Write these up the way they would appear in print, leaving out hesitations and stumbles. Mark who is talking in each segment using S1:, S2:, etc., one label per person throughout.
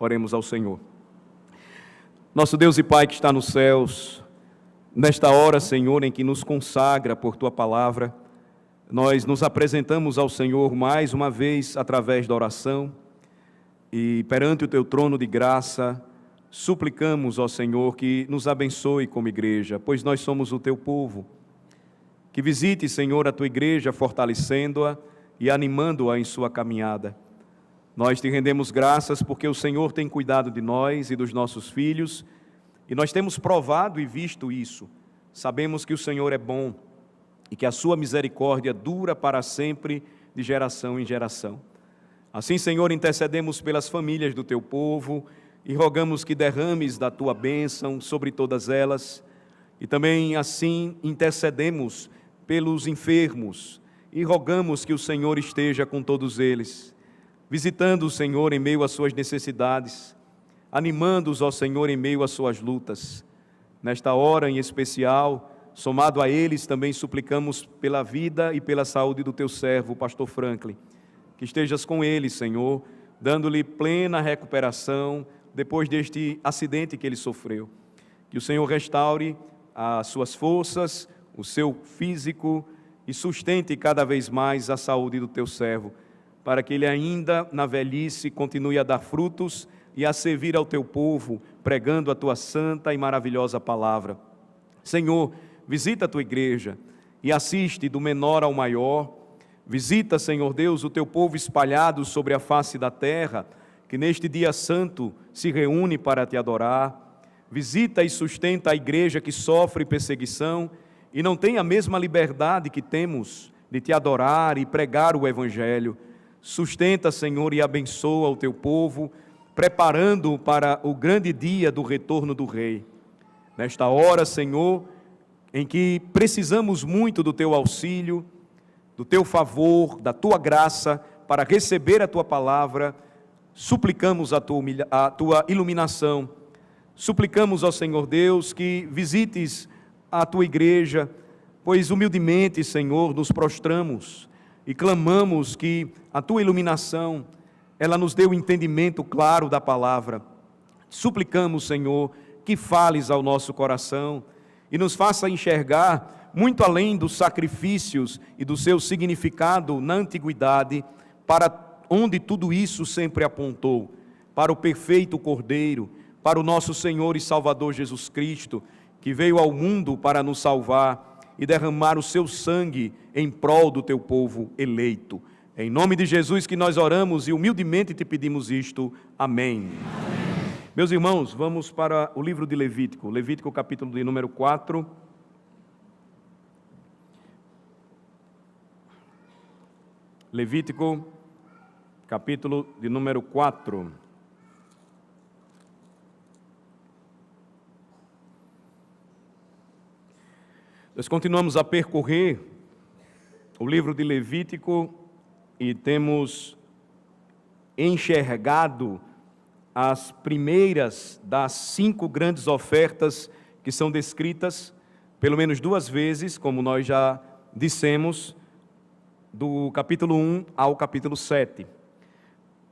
S1: Oremos ao Senhor. Nosso Deus e Pai que está nos céus, nesta hora, Senhor, em que nos consagra por Tua palavra, nós nos apresentamos ao Senhor mais uma vez através da oração e perante o Teu trono de graça, suplicamos ao Senhor que nos abençoe como igreja, pois nós somos o Teu povo. Que visite, Senhor, a Tua igreja, fortalecendo-a e animando-a em sua caminhada. Nós Te rendemos graças porque o Senhor tem cuidado de nós e dos nossos filhos, e nós temos provado e visto isso. Sabemos que o Senhor é bom e que a sua misericórdia dura para sempre, de geração em geração. Assim, Senhor, intercedemos pelas famílias do Teu povo e rogamos que derrames da Tua bênção sobre todas elas. E também, assim, intercedemos pelos enfermos e rogamos que o Senhor esteja com todos eles, visitando o Senhor em meio às suas necessidades, animando-os ao Senhor em meio às suas lutas. Nesta hora em especial, somado a eles, também suplicamos pela vida e pela saúde do Teu servo, o pastor Franklin. Que estejas com ele, Senhor, dando-lhe plena recuperação depois deste acidente que ele sofreu. Que o Senhor restaure as suas forças, o seu físico e sustente cada vez mais a saúde do Teu servo, para que ele ainda na velhice continue a dar frutos e a servir ao Teu povo, pregando a Tua santa e maravilhosa palavra. Senhor, visita a Tua igreja e assiste do menor ao maior. Visita, Senhor Deus, o Teu povo espalhado sobre a face da terra, que neste dia santo se reúne para Te adorar. Visita e sustenta a igreja que sofre perseguição e não tem a mesma liberdade que temos de Te adorar e pregar o Evangelho. Sustenta, Senhor, e abençoa o Teu povo, preparando-o para o grande dia do retorno do Rei. Nesta hora, Senhor, em que precisamos muito do Teu auxílio, do Teu favor, da Tua graça, para receber a Tua palavra, suplicamos a Tua iluminação. Suplicamos ao Senhor Deus que visites a Tua igreja, pois humildemente, Senhor, nos prostramos e clamamos que a Tua iluminação, ela nos dê o entendimento claro da palavra. Suplicamos, Senhor, que fales ao nosso coração e nos faça enxergar muito além dos sacrifícios e do seu significado na antiguidade, para onde tudo isso sempre apontou, para o perfeito Cordeiro, para o nosso Senhor e Salvador Jesus Cristo, que veio ao mundo para nos salvar e derramar o seu sangue em prol do Teu povo eleito. É em nome de Jesus que nós oramos e humildemente Te pedimos isto. Amém. Amém. Meus irmãos, vamos para o livro de Levítico. Levítico capítulo de número 4. Levítico capítulo de número 4. Nós continuamos a percorrer o livro de Levítico e temos enxergado as primeiras das 5 grandes ofertas que são descritas, pelo menos 2 vezes, como nós já dissemos, do capítulo 1 ao capítulo 7.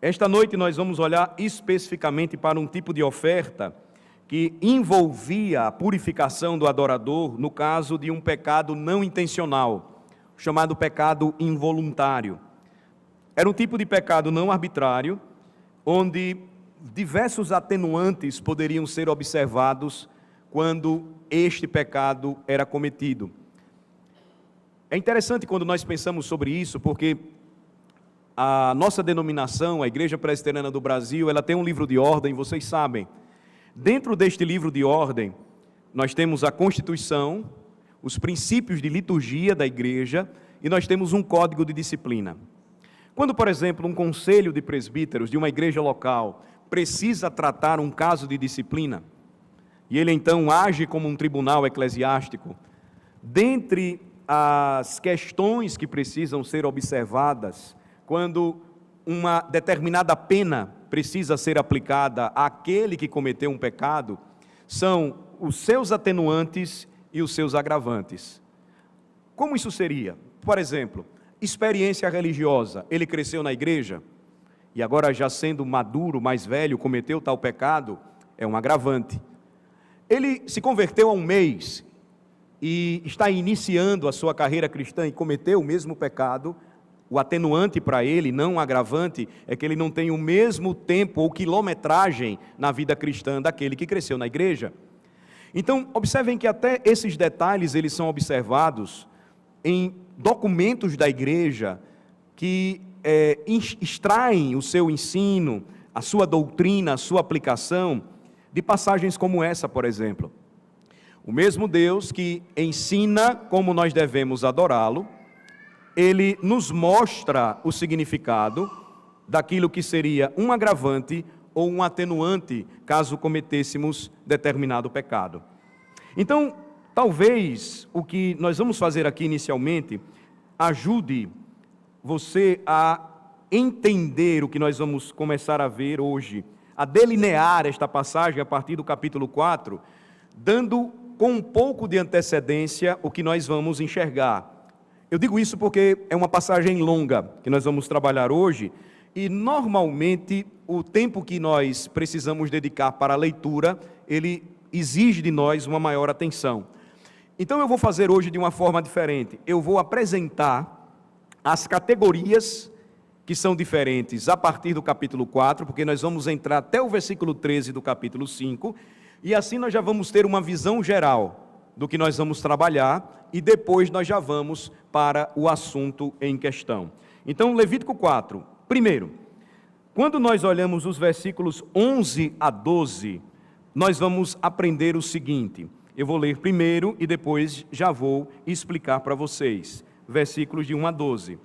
S1: Esta noite nós vamos olhar especificamente para um tipo de oferta que envolvia a purificação do adorador no caso de um pecado não intencional, chamado pecado involuntário. Era um tipo de pecado não arbitrário, onde diversos atenuantes poderiam ser observados quando este pecado era cometido. É interessante quando nós pensamos sobre isso, porque a nossa denominação, a Igreja Presbiteriana do Brasil, ela tem um livro de ordem, vocês sabem. Dentro deste livro de ordem, nós temos a Constituição, os princípios de liturgia da igreja e nós temos um código de disciplina. Quando, por exemplo, um conselho de presbíteros de uma igreja local precisa tratar um caso de disciplina, e ele então age como um tribunal eclesiástico, dentre as questões que precisam ser observadas, quando uma determinada pena precisa ser aplicada àquele que cometeu um pecado, são os seus atenuantes e os seus agravantes. Como isso seria? Por exemplo, experiência religiosa. Ele cresceu na igreja, e agora já sendo maduro, mais velho, cometeu tal pecado, é um agravante. Ele se converteu há um mês e está iniciando a sua carreira cristã e cometeu o mesmo pecado. O atenuante para ele, não o agravante, é que ele não tem o mesmo tempo ou quilometragem na vida cristã daquele que cresceu na igreja. Então, observem que até esses detalhes eles são observados em documentos da igreja que extraem o seu ensino, a sua doutrina, a sua aplicação de passagens como essa, por exemplo. O mesmo Deus que ensina como nós devemos adorá-lo, ele nos mostra o significado daquilo que seria um agravante ou um atenuante, caso cometêssemos determinado pecado. Então, talvez o que nós vamos fazer aqui inicialmente ajude você a entender o que nós vamos começar a ver hoje, a delinear esta passagem a partir do capítulo 4, dando com um pouco de antecedência o que nós vamos enxergar. Eu digo isso porque é uma passagem longa que nós vamos trabalhar hoje, e normalmente o tempo que nós precisamos dedicar para a leitura, ele exige de nós uma maior atenção. Então eu vou fazer hoje de uma forma diferente. Eu vou apresentar as categorias que são diferentes a partir do capítulo 4, porque nós vamos entrar até o versículo 13 do capítulo 5, e assim nós já vamos ter uma visão geral do que nós vamos trabalhar, e depois nós já vamos para o assunto em questão. Então, Levítico 4, primeiro, quando nós olhamos os versículos 11 a 12, nós vamos aprender o seguinte. Eu vou ler primeiro e depois já vou explicar para vocês. Versículos de 1 a 12.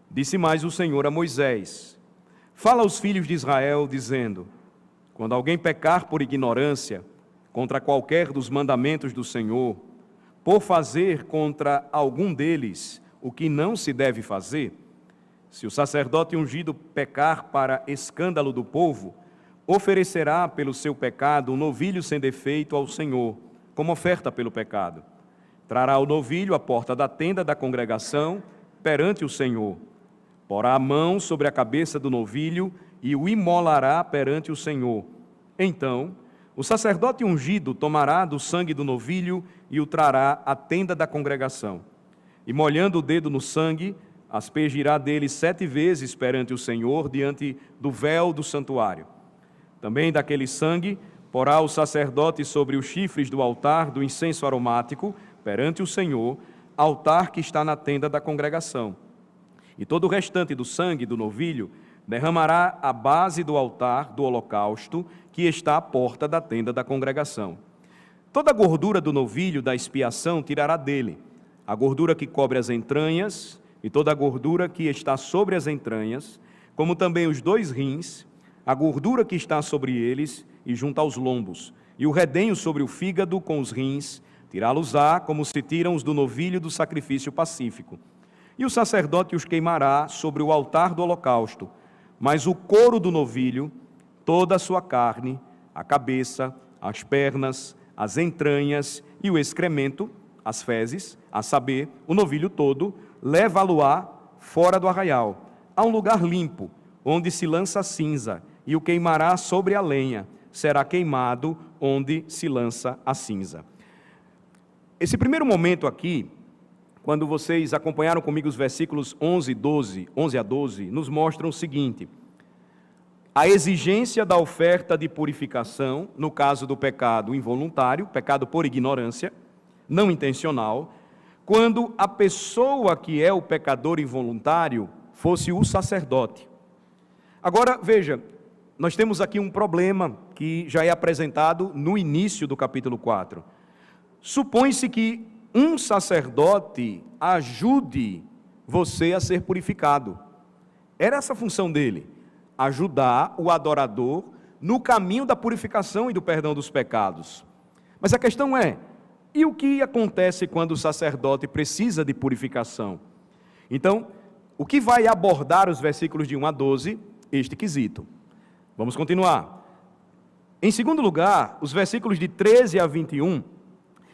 S1: Disse mais o Senhor a Moisés: fala aos filhos de Israel, dizendo: quando alguém pecar por ignorância contra qualquer dos mandamentos do Senhor, por fazer contra algum deles o que não se deve fazer, se o sacerdote ungido pecar para escândalo do povo, oferecerá pelo seu pecado um novilho sem defeito ao Senhor, como oferta pelo pecado. Trará o novilho à porta da tenda da congregação, perante o Senhor. Porá a mão sobre a cabeça do novilho e o imolará perante o Senhor. Então, o sacerdote ungido tomará do sangue do novilho e o trará à tenda da congregação. E molhando o dedo no sangue, aspergirá dele 7 vezes perante o Senhor, diante do véu do santuário. Também daquele sangue porá o sacerdote sobre os chifres do altar do incenso aromático, perante o Senhor, altar que está na tenda da congregação. E todo o restante do sangue do novilho derramará à base do altar do holocausto, que está à porta da tenda da congregação. Toda a gordura do novilho da expiação tirará dele, a gordura que cobre as entranhas, e toda a gordura que está sobre as entranhas, como também os 2 rins, a gordura que está sobre eles e junto aos lombos, e o redenho sobre o fígado com os rins, tirá-los-á como se tiram os do novilho do sacrifício pacífico. E o sacerdote os queimará sobre o altar do holocausto, mas o couro do novilho, toda a sua carne, a cabeça, as pernas, as entranhas e o excremento, as fezes, a saber, o novilho todo, leva-lo-á fora do arraial, a um lugar limpo, onde se lança cinza, e o queimará sobre a lenha, será queimado onde se lança a cinza. Esse primeiro momento aqui, quando vocês acompanharam comigo os versículos 11 a 12, nos mostram o seguinte: a exigência da oferta de purificação, no caso do pecado involuntário, pecado por ignorância, não intencional, quando a pessoa que é o pecador involuntário fosse o sacerdote. Agora, veja, nós temos aqui um problema que já é apresentado no início do capítulo 4. Supõe-se que um sacerdote ajude você a ser purificado. Era essa a função dele, ajudar o adorador no caminho da purificação e do perdão dos pecados. Mas a questão é, e o que acontece quando o sacerdote precisa de purificação? Então, o que vai abordar os versículos de 1 a 12? Este quesito. Vamos continuar. Em segundo lugar, os versículos de 13 a 21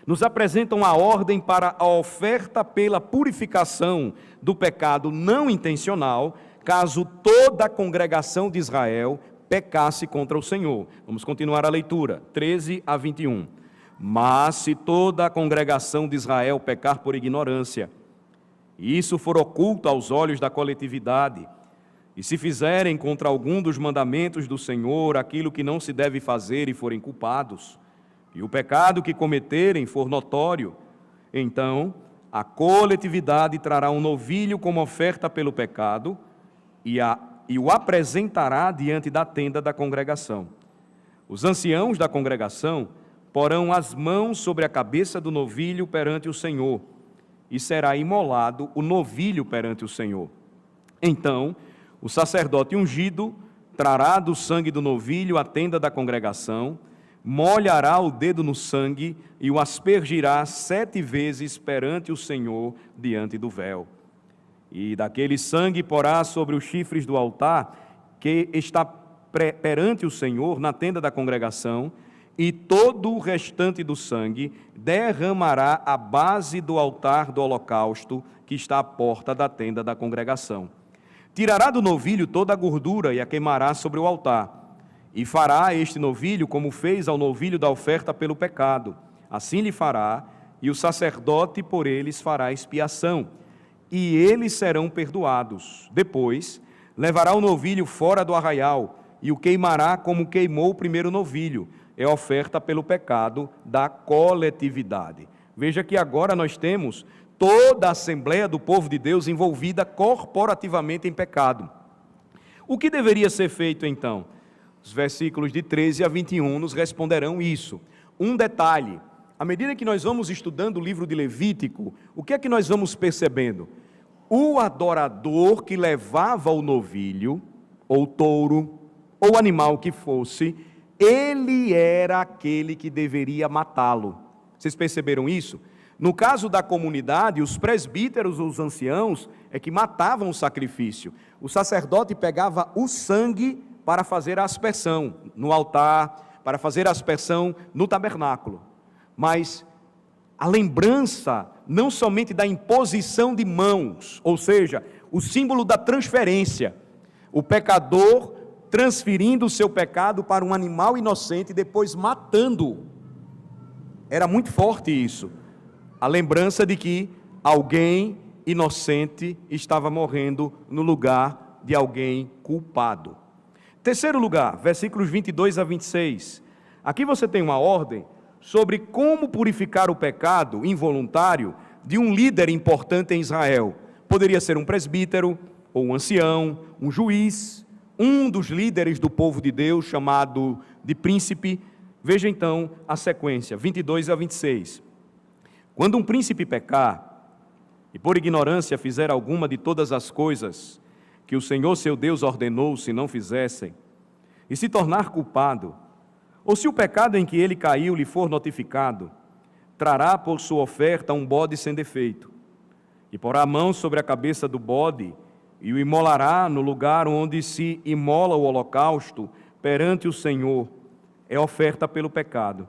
S1: nos apresentam a ordem para a oferta pela purificação do pecado não intencional, caso toda a congregação de Israel pecasse contra o Senhor. Vamos continuar a leitura, 13 a 21. Mas se toda a congregação de Israel pecar por ignorância, e isso for oculto aos olhos da coletividade, e se fizerem contra algum dos mandamentos do Senhor aquilo que não se deve fazer e forem culpados, e o pecado que cometerem for notório, então a coletividade trará um novilho como oferta pelo pecado e o apresentará diante da tenda da congregação. Os anciãos da congregação porão as mãos sobre a cabeça do novilho perante o Senhor, e será imolado o novilho perante o Senhor. Então, o sacerdote ungido trará do sangue do novilho a tenda da congregação, molhará o dedo no sangue e o aspergirá 7 vezes perante o Senhor diante do véu. E daquele sangue porá sobre os chifres do altar que está perante o Senhor na tenda da congregação, e todo o restante do sangue derramará à base do altar do holocausto que está à porta da tenda da congregação. Tirará do novilho toda a gordura e a queimará sobre o altar. E fará este novilho como fez ao novilho da oferta pelo pecado. Assim lhe fará, e o sacerdote por eles fará expiação, e eles serão perdoados. Depois, levará o novilho fora do arraial, e o queimará como queimou o primeiro novilho. É oferta pelo pecado da coletividade. Veja que agora nós temos toda a Assembleia do povo de Deus envolvida corporativamente em pecado. O que deveria ser feito então? Os versículos de 13 a 21 nos responderão isso. Um detalhe, à medida que nós vamos estudando o livro de Levítico, o que é que nós vamos percebendo? O adorador que levava o novilho, ou touro, ou animal que fosse, ele era aquele que deveria matá-lo. Vocês perceberam isso? No caso da comunidade, os presbíteros, os anciãos, é que matavam o sacrifício. O sacerdote pegava o sangue para fazer a aspersão no altar, para fazer a aspersão no tabernáculo. Mas a lembrança não somente da imposição de mãos, ou seja, o símbolo da transferência, o pecador transferindo o seu pecado para um animal inocente e depois matando-o. Era muito forte isso, a lembrança de que alguém inocente estava morrendo no lugar de alguém culpado. Terceiro lugar, versículos 22 a 26. Aqui você tem uma ordem sobre como purificar o pecado involuntário de um líder importante em Israel. Poderia ser um presbítero, ou um ancião, um juiz, um dos líderes do povo de Deus, chamado de príncipe. Veja então a sequência, 22 a 26. Quando um príncipe pecar, e por ignorância fizer alguma de todas as coisas que o Senhor seu Deus ordenou se não fizessem, e se tornar culpado, ou se o pecado em que ele caiu lhe for notificado, trará por sua oferta um bode sem defeito, e porá a mão sobre a cabeça do bode, e o imolará no lugar onde se imola o holocausto perante o Senhor, é oferta pelo pecado.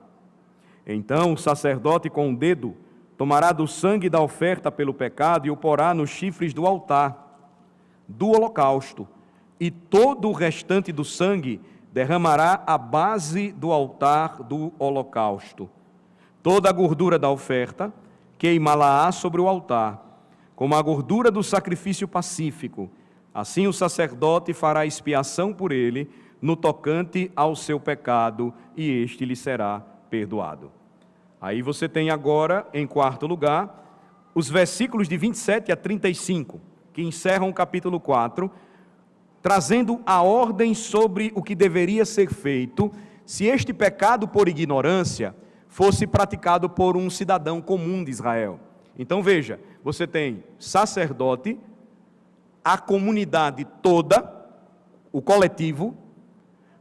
S1: Então o sacerdote com o dedo tomará do sangue da oferta pelo pecado e o porá nos chifres do altar, do holocausto, e todo o restante do sangue derramará à base do altar do holocausto. Toda a gordura da oferta queimá-la-á sobre o altar, como a gordura do sacrifício pacífico. Assim o sacerdote fará expiação por ele, no tocante ao seu pecado, e este lhe será perdoado. Aí você tem agora, em quarto lugar, os versículos de 27 a 35, que encerram o capítulo 4, trazendo a ordem sobre o que deveria ser feito se este pecado por ignorância fosse praticado por um cidadão comum de Israel. Então veja, você tem sacerdote, a comunidade toda, o coletivo,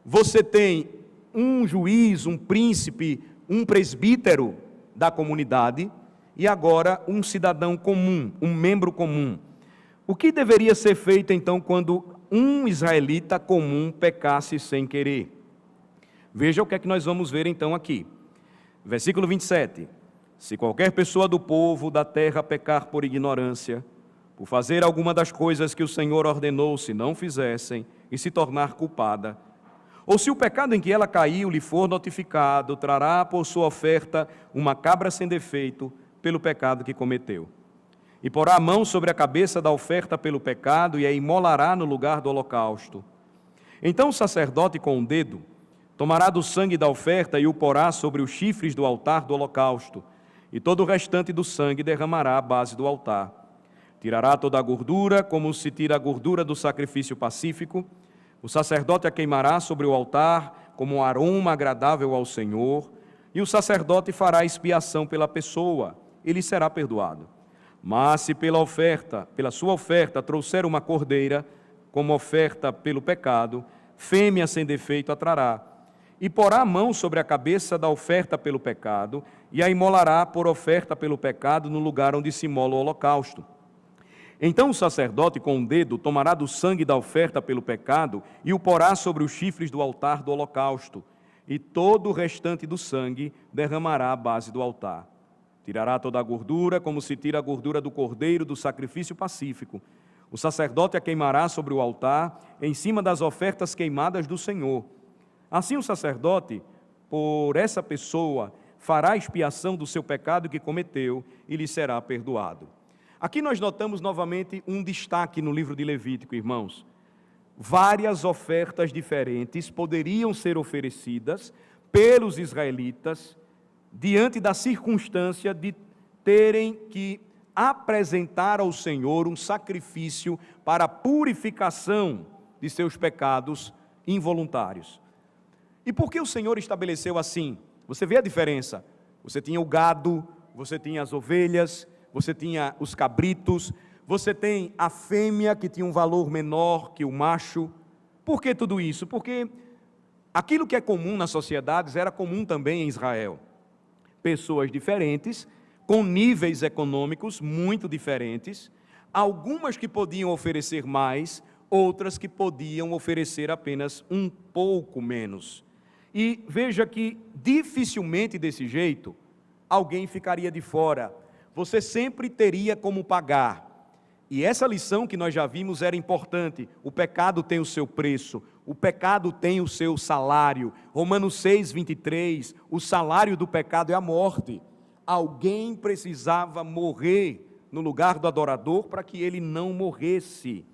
S1: você tem um juiz, um príncipe, um presbítero da comunidade e agora um cidadão comum, um membro comum. O que deveria ser feito então quando um israelita comum pecasse sem querer? Veja o que é que nós vamos ver então aqui. Versículo 27. Se qualquer pessoa do povo da terra pecar por ignorância, por fazer alguma das coisas que o Senhor ordenou se não fizessem e se tornar culpada, ou se o pecado em que ela caiu lhe for notificado, trará por sua oferta uma cabra sem defeito pelo pecado que cometeu. E porá a mão sobre a cabeça da oferta pelo pecado e a imolará no lugar do holocausto. Então o sacerdote com o dedo tomará do sangue da oferta e o porá sobre os chifres do altar do holocausto, e todo o restante do sangue derramará à base do altar. Tirará toda a gordura, como se tira a gordura do sacrifício pacífico. O sacerdote a queimará sobre o altar como um aroma agradável ao Senhor, e o sacerdote fará expiação pela pessoa, ele será perdoado. Mas se pela sua oferta trouxer uma cordeira, como oferta pelo pecado, fêmea sem defeito a trará, e porá a mão sobre a cabeça da oferta pelo pecado, e a imolará por oferta pelo pecado no lugar onde se imola o holocausto. Então o sacerdote com o dedo tomará do sangue da oferta pelo pecado e o porá sobre os chifres do altar do holocausto, e todo o restante do sangue derramará à base do altar. Tirará toda a gordura, como se tira a gordura do cordeiro do sacrifício pacífico. O sacerdote a queimará sobre o altar, em cima das ofertas queimadas do Senhor. Assim o sacerdote, por essa pessoa, fará expiação do seu pecado que cometeu e lhe será perdoado. Aqui nós notamos novamente um destaque no livro de Levítico, irmãos. Várias ofertas diferentes poderiam ser oferecidas pelos israelitas diante da circunstância de terem que apresentar ao Senhor um sacrifício para a purificação de seus pecados involuntários. E por que o Senhor estabeleceu assim? Você vê a diferença? Você tinha o gado, você tinha as ovelhas, você tinha os cabritos, você tem a fêmea que tinha um valor menor que o macho. Por que tudo isso? Porque aquilo que é comum nas sociedades era comum também em Israel. Pessoas diferentes, com níveis econômicos muito diferentes, algumas que podiam oferecer mais, outras que podiam oferecer apenas um pouco menos. E veja que dificilmente desse jeito alguém ficaria de fora. Você sempre teria como pagar. E essa lição que nós já vimos era importante. O pecado tem o seu preço, o pecado tem o seu salário. Romanos 6:23, o salário do pecado é a morte. Alguém precisava morrer no lugar do adorador para que ele não morresse.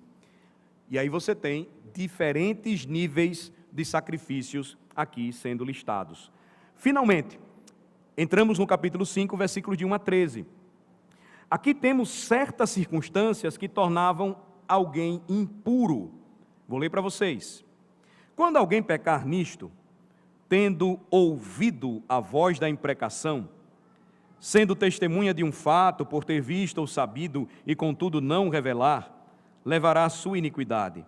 S1: E aí você tem diferentes níveis de sacrifícios aqui sendo listados. Finalmente, entramos no capítulo 5, versículos de 1 a 13. Aqui temos certas circunstâncias que tornavam alguém impuro. Vou ler para vocês. Quando alguém pecar nisto, tendo ouvido a voz da imprecação, sendo testemunha de um fato, por ter visto ou sabido, e contudo não revelar, levará a sua iniquidade.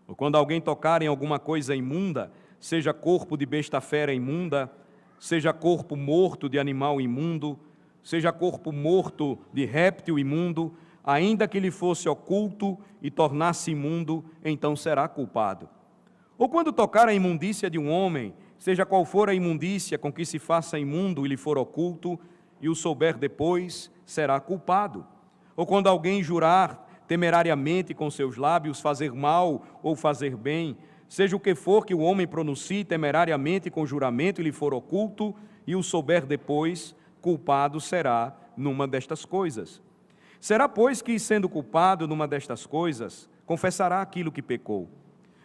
S1: Ou quando alguém tocar em alguma coisa imunda, seja corpo de besta fera imunda, seja corpo morto de animal imundo, seja corpo morto de réptil imundo, ainda que lhe fosse oculto e tornasse imundo, então será culpado. Ou quando tocar a imundícia de um homem, seja qual for a imundícia com que se faça imundo e lhe for oculto, e o souber depois, será culpado. Ou quando alguém jurar temerariamente com seus lábios fazer mal ou fazer bem, seja o que for que o homem pronuncie temerariamente com juramento e lhe for oculto, e o souber depois, culpado será numa destas coisas. Será, pois, que, sendo culpado numa destas coisas, confessará aquilo que pecou.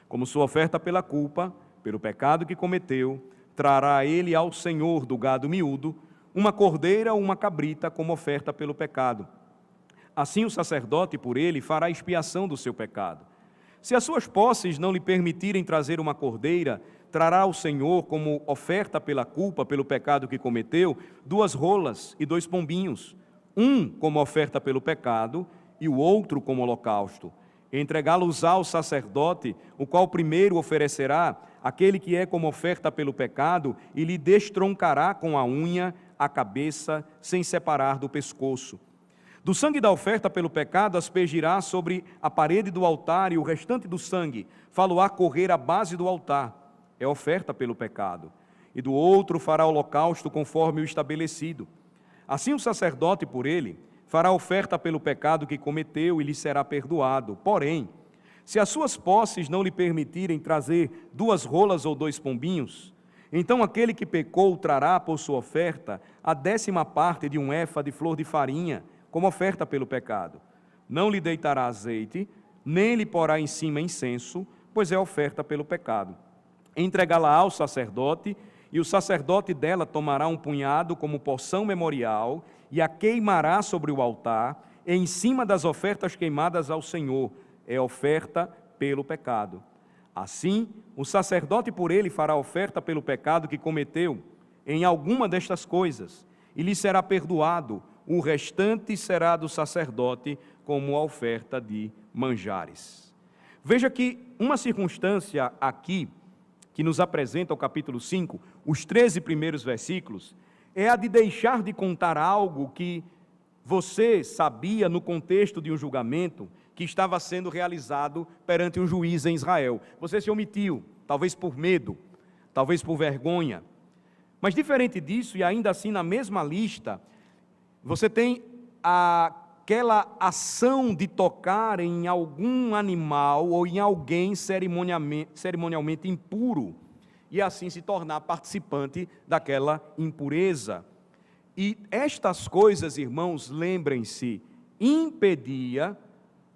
S1: Como sua oferta pela culpa, pelo pecado que cometeu, trará ele ao Senhor do gado miúdo uma cordeira ou uma cabrita como oferta pelo pecado. Assim o sacerdote por ele fará expiação do seu pecado. Se as suas posses não lhe permitirem trazer uma cordeira, trará ao Senhor como oferta pela culpa, pelo pecado que cometeu, 2 rolas e 2 pombinhos, um como oferta pelo pecado e o outro como holocausto. Entregá-los ao sacerdote, o qual primeiro oferecerá aquele que é como oferta pelo pecado e lhe destroncará com a unha a cabeça, sem separar do pescoço. Do sangue da oferta pelo pecado aspergirá sobre a parede do altar, e o restante do sangue fá-lo-á correr à base do altar. É oferta pelo pecado. E do outro fará holocausto conforme o estabelecido. Assim o sacerdote por ele fará oferta pelo pecado que cometeu e lhe será perdoado. Porém, se as suas posses não lhe permitirem trazer 2 rolas ou 2 pombinhos, então aquele que pecou trará por sua oferta a 10ª parte de um éfa de flor de farinha, como oferta pelo pecado. Não lhe deitará azeite, nem lhe porá em cima incenso, pois é oferta pelo pecado. Entregá-la ao sacerdote, e o sacerdote dela tomará um punhado como porção memorial, e a queimará sobre o altar, em cima das ofertas queimadas ao Senhor, é oferta pelo pecado. Assim, o sacerdote por ele fará oferta pelo pecado que cometeu em alguma destas coisas, e lhe será perdoado, o restante será do sacerdote como a oferta de manjares. Veja que uma circunstância aqui, que nos apresenta o capítulo 5, os 13 primeiros versículos, é a de deixar de contar algo que você sabia no contexto de um julgamento que estava sendo realizado perante um juiz em Israel. Você se omitiu, talvez por medo, talvez por vergonha. Mas diferente disso, e ainda assim na mesma lista, você tem aquela ação de tocar em algum animal ou em alguém cerimonialmente impuro, e assim se tornar participante daquela impureza. E estas coisas, irmãos, lembrem-se, impedia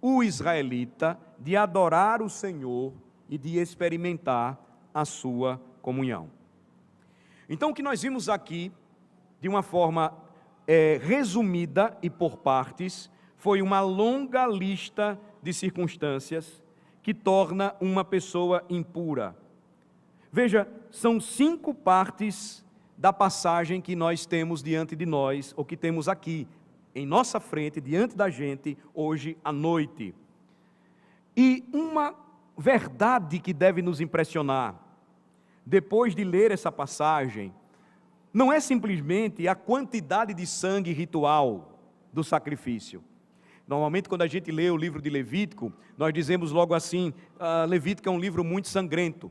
S1: o israelita de adorar o Senhor e de experimentar a sua comunhão. Então, o que nós vimos aqui, de uma forma resumida e por partes, foi uma longa lista de circunstâncias que torna uma pessoa impura. Veja, são 5 partes da passagem que nós temos diante de nós, ou que temos aqui, em nossa frente, diante da gente, hoje à noite. E uma verdade que deve nos impressionar, depois de ler essa passagem, não é simplesmente a quantidade de sangue ritual do sacrifício. Normalmente, quando a gente lê o livro de Levítico, nós dizemos logo assim, Levítico é um livro muito sangrento.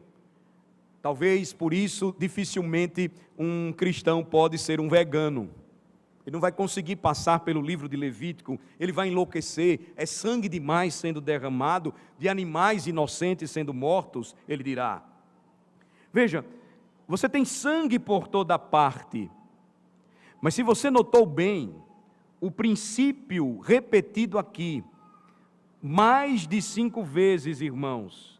S1: Talvez por isso, dificilmente, um cristão pode ser um vegano. Ele não vai conseguir passar pelo livro de Levítico, ele vai enlouquecer, é sangue demais sendo derramado, de animais inocentes sendo mortos, ele dirá. Veja, você tem sangue por toda parte, mas se você notou bem, o princípio repetido aqui, mais de 5 vezes, irmãos,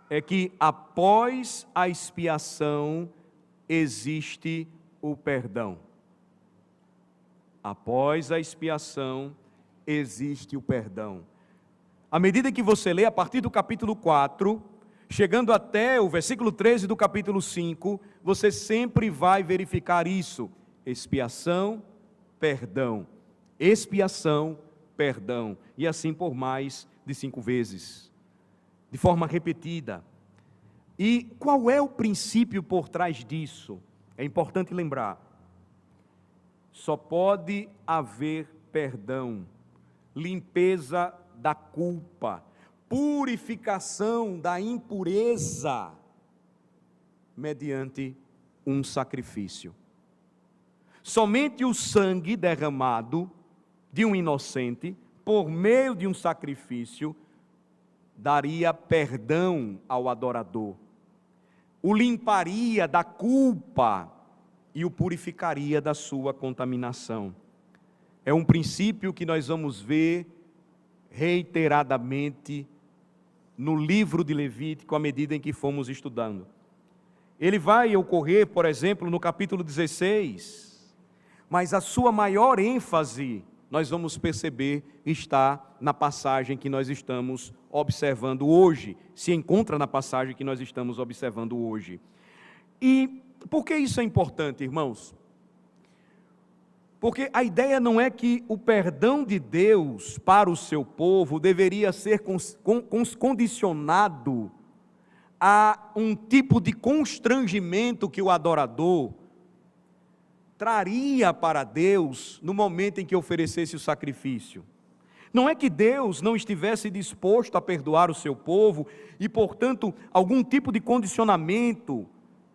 S1: é que após a expiação existe o perdão. Após a expiação existe o perdão. À medida que você lê, a partir do capítulo 4, chegando até o versículo 13 do capítulo 5, você sempre vai verificar isso. Expiação, perdão. Expiação, perdão. E assim por mais de 5 vezes. De forma repetida. E qual é o princípio por trás disso? É importante lembrar. Só pode haver perdão, limpeza da culpa, purificação da impureza, mediante um sacrifício. Somente o sangue derramado de um inocente, por meio de um sacrifício, daria perdão ao adorador, o limparia da culpa e o purificaria da sua contaminação. É um princípio que nós vamos ver reiteradamente no livro de Levítico, à medida em que fomos estudando. Ele vai ocorrer, por exemplo, no capítulo 16, mas a sua maior ênfase, nós vamos perceber, está na passagem que nós estamos observando hoje, se encontra na passagem que nós estamos observando hoje. E por que isso é importante, irmãos? Porque a ideia não é que o perdão de Deus para o seu povo deveria ser condicionado a um tipo de constrangimento que o adorador traria para Deus no momento em que oferecesse o sacrifício. Não é que Deus não estivesse disposto a perdoar o seu povo e, portanto, algum tipo de condicionamento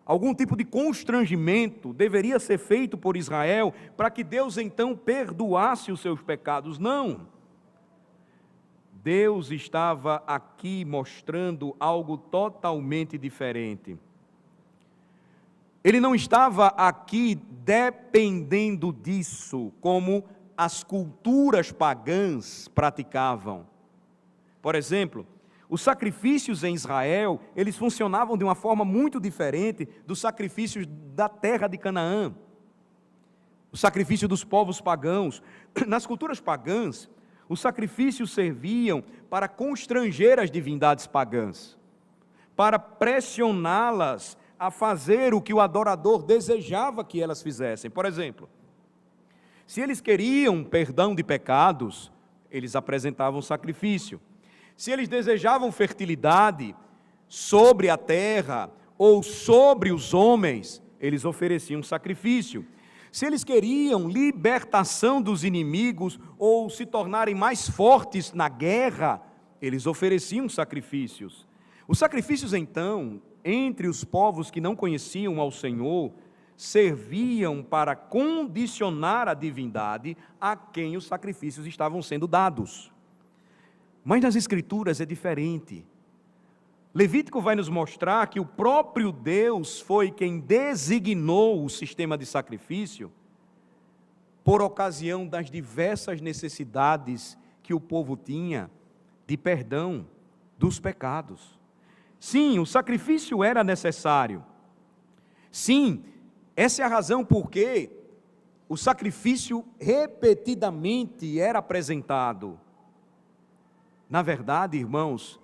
S1: algum tipo de constrangimento deveria ser feito por Israel para que Deus então perdoasse os seus pecados. Não. Deus estava aqui mostrando algo totalmente diferente. Ele não estava aqui dependendo disso, como as culturas pagãs praticavam. Por exemplo, os sacrifícios em Israel, eles funcionavam de uma forma muito diferente dos sacrifícios da terra de Canaã. O sacrifício dos povos pagãos. Nas culturas pagãs, os sacrifícios serviam para constranger as divindades pagãs, para pressioná-las a fazer o que o adorador desejava que elas fizessem. Por exemplo, se eles queriam perdão de pecados, eles apresentavam sacrifício. Se eles desejavam fertilidade sobre a terra ou sobre os homens, eles ofereciam sacrifício. Se eles queriam libertação dos inimigos ou se tornarem mais fortes na guerra, eles ofereciam sacrifícios. Os sacrifícios, então, entre os povos que não conheciam ao Senhor, serviam para condicionar a divindade a quem os sacrifícios estavam sendo dados. Mas nas Escrituras é diferente. Levítico vai nos mostrar que o próprio Deus foi quem designou o sistema de sacrifício por ocasião das diversas necessidades que o povo tinha de perdão dos pecados. Sim, o sacrifício era necessário. Sim, essa é a razão por que o sacrifício repetidamente era apresentado. Na verdade, irmãos,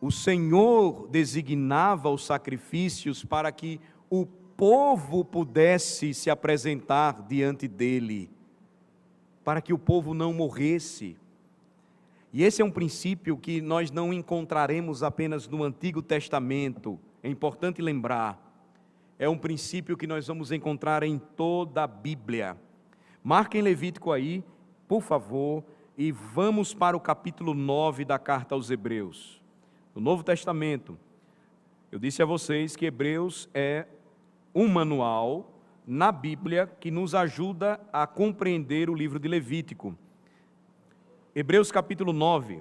S1: o Senhor designava os sacrifícios para que o povo pudesse se apresentar diante dele, para que o povo não morresse. E esse é um princípio que nós não encontraremos apenas no Antigo Testamento, é importante lembrar. É um princípio que nós vamos encontrar em toda a Bíblia. Marquem Levítico aí, por favor, e vamos para o capítulo 9 da carta aos Hebreus. No Novo Testamento, eu disse a vocês que Hebreus é um manual na Bíblia que nos ajuda a compreender o livro de Levítico. Hebreus capítulo 9.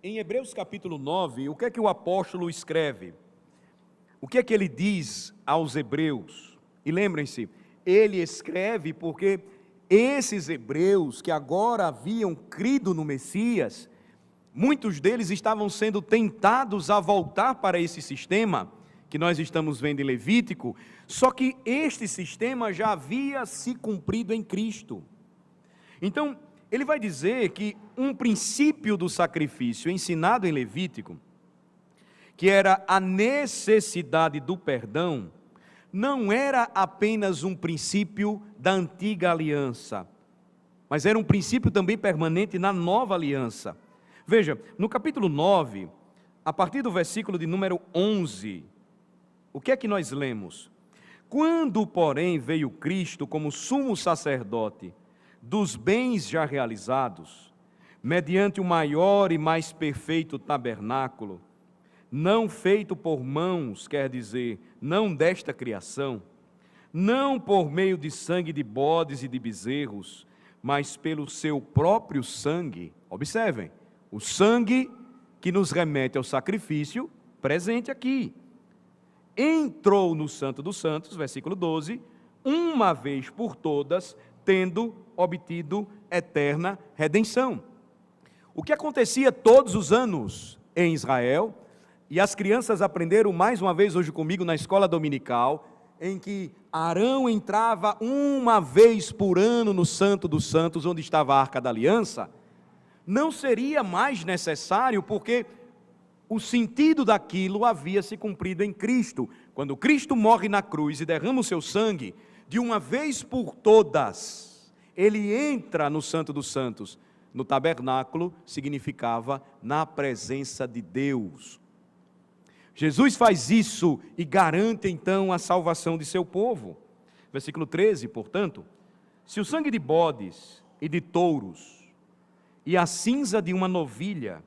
S1: Em Hebreus capítulo 9, o que é que o apóstolo escreve? O que é que ele diz aos hebreus? E lembrem-se, ele escreve porque esses hebreus que agora haviam crido no Messias, muitos deles estavam sendo tentados a voltar para esse sistema que nós estamos vendo em Levítico, só que este sistema já havia se cumprido em Cristo. Então, ele vai dizer que um princípio do sacrifício ensinado em Levítico, que era a necessidade do perdão, não era apenas um princípio da antiga aliança, mas era um princípio também permanente na nova aliança. Veja, no capítulo 9, a partir do versículo de número 11, o que é que nós lemos? Quando, porém, veio Cristo como sumo sacerdote dos bens já realizados, mediante o maior e mais perfeito tabernáculo, não feito por mãos, quer dizer, não desta criação, não por meio de sangue de bodes e de bezerros, mas pelo seu próprio sangue. Observem, o sangue que nos remete ao sacrifício presente aqui. Entrou no Santo dos Santos, versículo 12, uma vez por todas, tendo obtido eterna redenção. O que acontecia todos os anos em Israel, e as crianças aprenderam mais uma vez hoje comigo na escola dominical, em que Arão entrava uma vez por ano no Santo dos Santos, onde estava a Arca da Aliança, não seria mais necessário, porque o sentido daquilo havia se cumprido em Cristo. Quando Cristo morre na cruz e derrama o seu sangue, de uma vez por todas, ele entra no Santo dos Santos. No tabernáculo significava na presença de Deus. Jesus faz isso e garante então a salvação de seu povo. Versículo 13, portanto, se o sangue de bodes e de touros, e a cinza de uma novilha,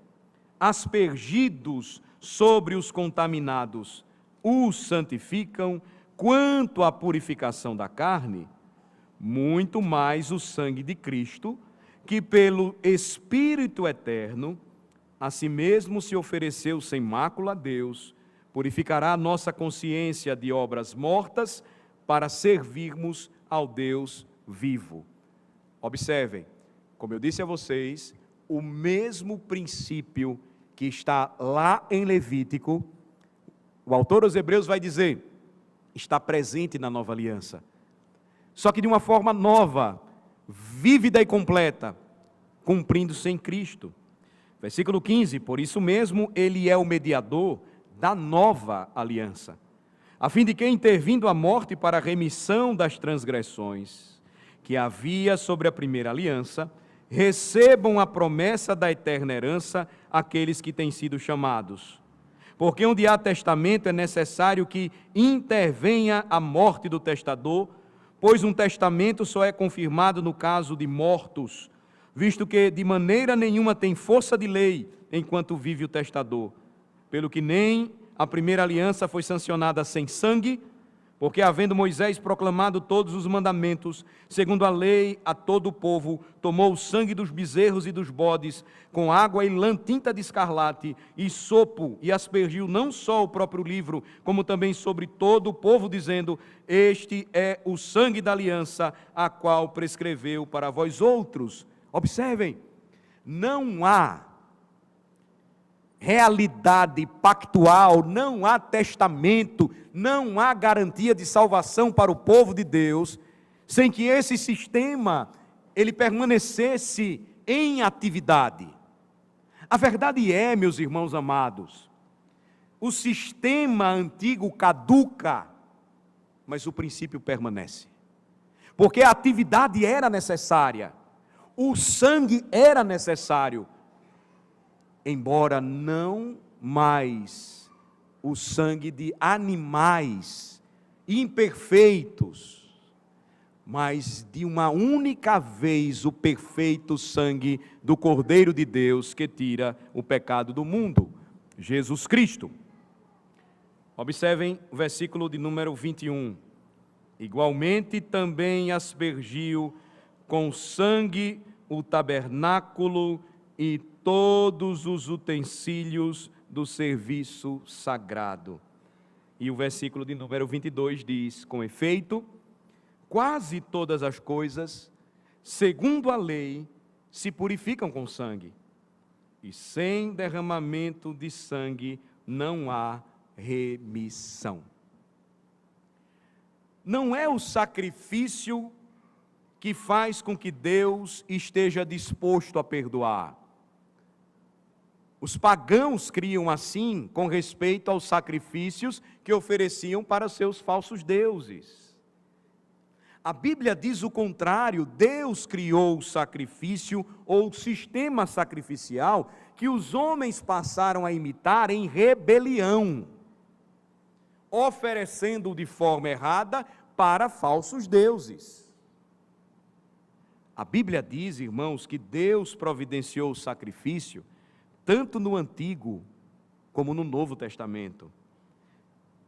S1: aspergidos sobre os contaminados, os santificam, quanto à purificação da carne, muito mais o sangue de Cristo, que pelo Espírito eterno, a si mesmo se ofereceu sem mácula a Deus, purificará a nossa consciência de obras mortas para servirmos ao Deus vivo. Observem, como eu disse a vocês, o mesmo princípio que está lá em Levítico, o autor aos Hebreus vai dizer, está presente na nova aliança. Só que de uma forma nova, vívida e completa, cumprindo-se em Cristo. Versículo 15, por isso mesmo ele é o mediador da nova aliança, a fim de que, intervindo a morte para a remissão das transgressões que havia sobre a primeira aliança, recebam a promessa da eterna herança aqueles que têm sido chamados. Porque onde há testamento é necessário que intervenha a morte do testador, pois um testamento só é confirmado no caso de mortos, visto que de maneira nenhuma tem força de lei enquanto vive o testador. Pelo que nem a primeira aliança foi sancionada sem sangue, porque havendo Moisés proclamado todos os mandamentos, segundo a lei a todo o povo, tomou o sangue dos bezerros e dos bodes, com água e lã tinta de escarlate, e sopo, e aspergiu não só o próprio livro, como também sobre todo o povo, dizendo, este é o sangue da aliança, a qual prescreveu para vós outros. Observem, não há realidade pactual, não há testamento, não há garantia de salvação para o povo de Deus, sem que esse sistema, ele permanecesse em atividade. A verdade é, meus irmãos amados, o sistema antigo caduca, mas o princípio permanece. Porque a atividade era necessária, o sangue era necessário, embora não mais o sangue de animais imperfeitos, mas de uma única vez o perfeito sangue do Cordeiro de Deus que tira o pecado do mundo, Jesus Cristo. Observem o versículo de número 21. Igualmente também aspergiu com sangue o tabernáculo e todos os utensílios do serviço sagrado. E o versículo de número 22 diz, com efeito, quase todas as coisas, segundo a lei, se purificam com sangue, e sem derramamento de sangue não há remissão. Não é o sacrifício que faz com que Deus esteja disposto a perdoar. Os pagãos criam assim com respeito aos sacrifícios que ofereciam para seus falsos deuses. A Bíblia diz o contrário, Deus criou o sacrifício ou o sistema sacrificial que os homens passaram a imitar em rebelião, oferecendo-o de forma errada para falsos deuses. A Bíblia diz, irmãos, que Deus providenciou o sacrifício tanto no Antigo como no Novo Testamento.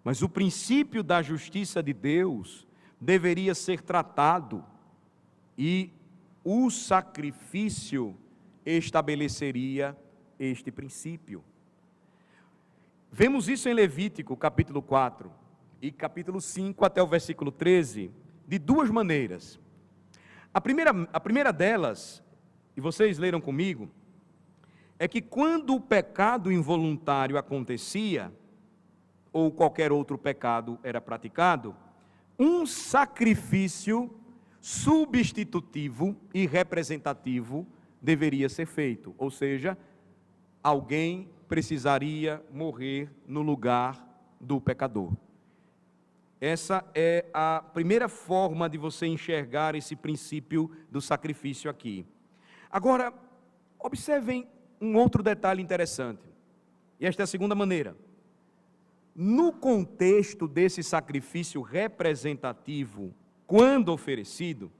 S1: Mas o princípio da justiça de Deus deveria ser tratado e o sacrifício estabeleceria este princípio. Vemos isso em Levítico, capítulo 4 e capítulo 5 até o versículo 13, de duas maneiras. A primeira delas, e vocês leram comigo, é que quando o pecado involuntário acontecia, ou qualquer outro pecado era praticado, um sacrifício substitutivo e representativo deveria ser feito, ou seja, alguém precisaria morrer no lugar do pecador. Essa é a primeira forma de você enxergar esse princípio do sacrifício aqui. Agora, observem um outro detalhe interessante, e esta é a segunda maneira. No contexto desse sacrifício representativo, quando oferecido,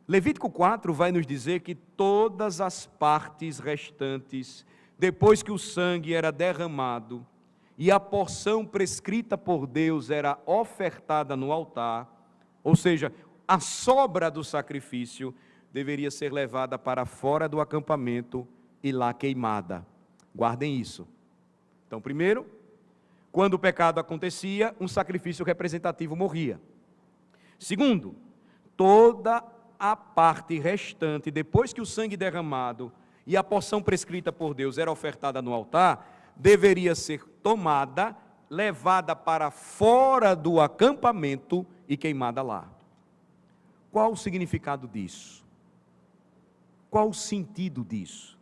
S1: Levítico 4 vai nos dizer que todas as partes restantes, depois que o sangue era derramado e a porção prescrita por Deus era ofertada no altar, ou seja, a sobra do sacrifício deveria ser levada para fora do acampamento e lá queimada. Guardem isso. Então, primeiro, quando o pecado acontecia, um sacrifício representativo morria. Segundo, toda a parte restante, depois que o sangue derramado e a porção prescrita por Deus era ofertada no altar, deveria ser tomada, levada para fora do acampamento e queimada lá. Qual o significado disso? Qual o sentido disso?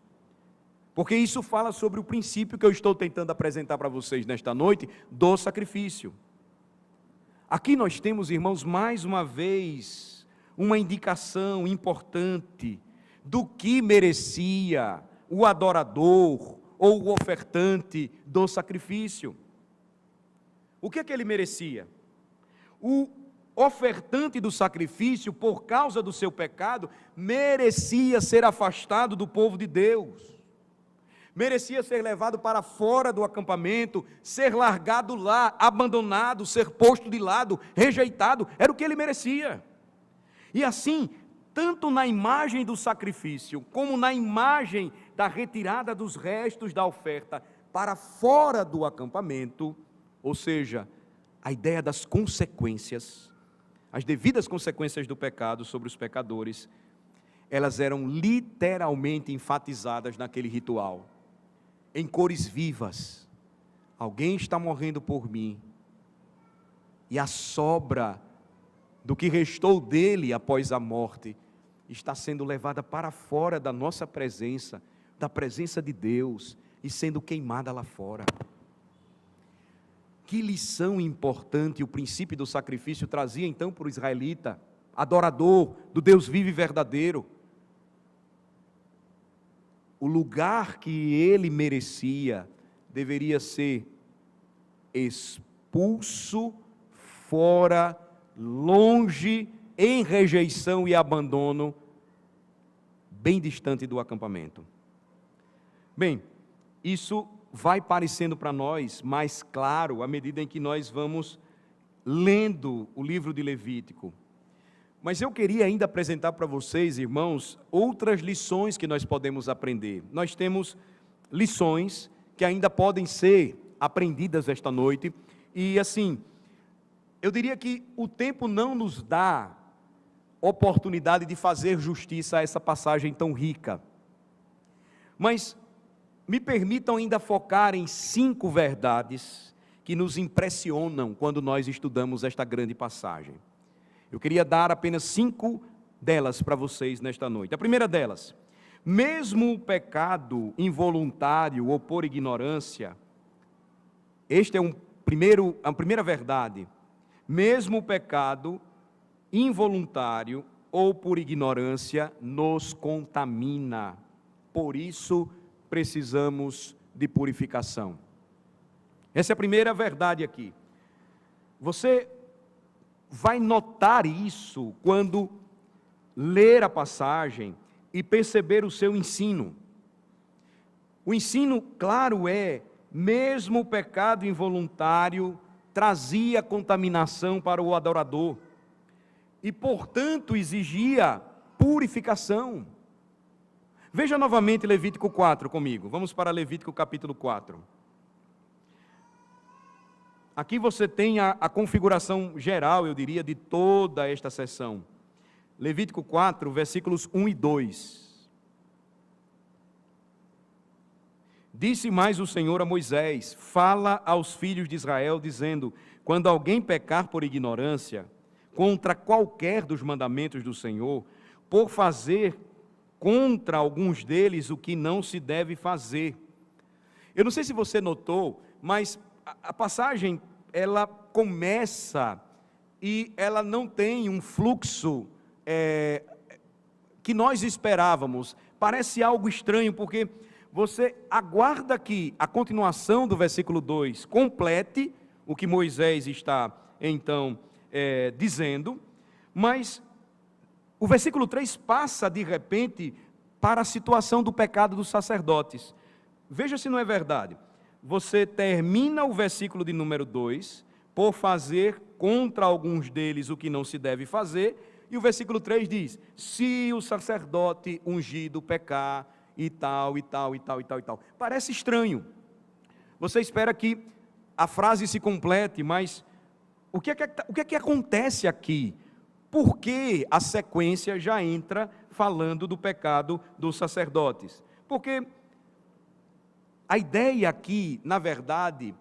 S1: Porque isso fala sobre o princípio que eu estou tentando apresentar para vocês nesta noite, do sacrifício. Aqui nós temos, irmãos, mais uma vez, uma indicação importante do que merecia o adorador ou o ofertante do sacrifício. O que é que ele merecia? O ofertante do sacrifício, por causa do seu pecado, merecia ser afastado do povo de Deus. Merecia ser levado para fora do acampamento, ser largado lá, abandonado, ser posto de lado, rejeitado. Era o que ele merecia. E assim, tanto na imagem do sacrifício, como na imagem da retirada dos restos da oferta para fora do acampamento, ou seja, a ideia das consequências, as devidas consequências do pecado sobre os pecadores, elas eram literalmente enfatizadas naquele ritual, em cores vivas. Alguém está morrendo por mim, e a sobra do que restou dele após a morte, está sendo levada para fora da nossa presença, da presença de Deus, e sendo queimada lá fora. Que lição importante o princípio do sacrifício trazia então para o israelita, adorador do Deus vivo e verdadeiro. O lugar que ele merecia deveria ser expulso fora, longe, em rejeição e abandono, bem distante do acampamento. Bem, isso vai parecendo para nós mais claro à medida em que nós vamos lendo o livro de Levítico. Mas eu queria ainda apresentar para vocês, irmãos, outras lições que nós podemos aprender. Nós temos lições que ainda podem ser aprendidas esta noite, e assim, eu diria que o tempo não nos dá oportunidade de fazer justiça a essa passagem tão rica. Mas me permitam ainda focar em 5 verdades que nos impressionam quando nós estudamos esta grande passagem. Eu queria dar apenas 5 delas para vocês nesta noite. A primeira delas: mesmo o pecado involuntário ou por ignorância, este é a primeira verdade, mesmo o pecado involuntário ou por ignorância nos contamina. Por isso, precisamos de purificação. Essa é a primeira verdade aqui. Você vai notar isso quando ler a passagem e perceber o seu ensino. O ensino, claro, mesmo o pecado involuntário trazia contaminação para o adorador e, portanto, exigia purificação. Veja novamente Levítico 4 comigo. Vamos para Levítico capítulo 4. Aqui você tem a configuração geral, eu diria, de toda esta sessão. Levítico 4, versículos 1 e 2. Disse mais o Senhor a Moisés: fala aos filhos de Israel, dizendo: quando alguém pecar por ignorância contra qualquer dos mandamentos do Senhor, por fazer contra alguns deles o que não se deve fazer. Eu não sei se você notou, mas a passagem, ela começa e ela não tem um fluxo que nós esperávamos. Parece algo estranho, porque você aguarda que a continuação do versículo 2 complete o que Moisés está, então, dizendo, mas o versículo 3 passa de repente para a situação do pecado dos sacerdotes. Veja se não é verdade. Você termina o versículo de número 2 por fazer contra alguns deles o que não se deve fazer, e o versículo 3 diz: se o sacerdote ungido pecar, e tal, e tal, e tal, e tal, e tal. Parece estranho. Você espera que a frase se complete, mas o que é que acontece aqui? Por que a sequência já entra falando do pecado dos sacerdotes? Porque a ideia aqui, na verdade,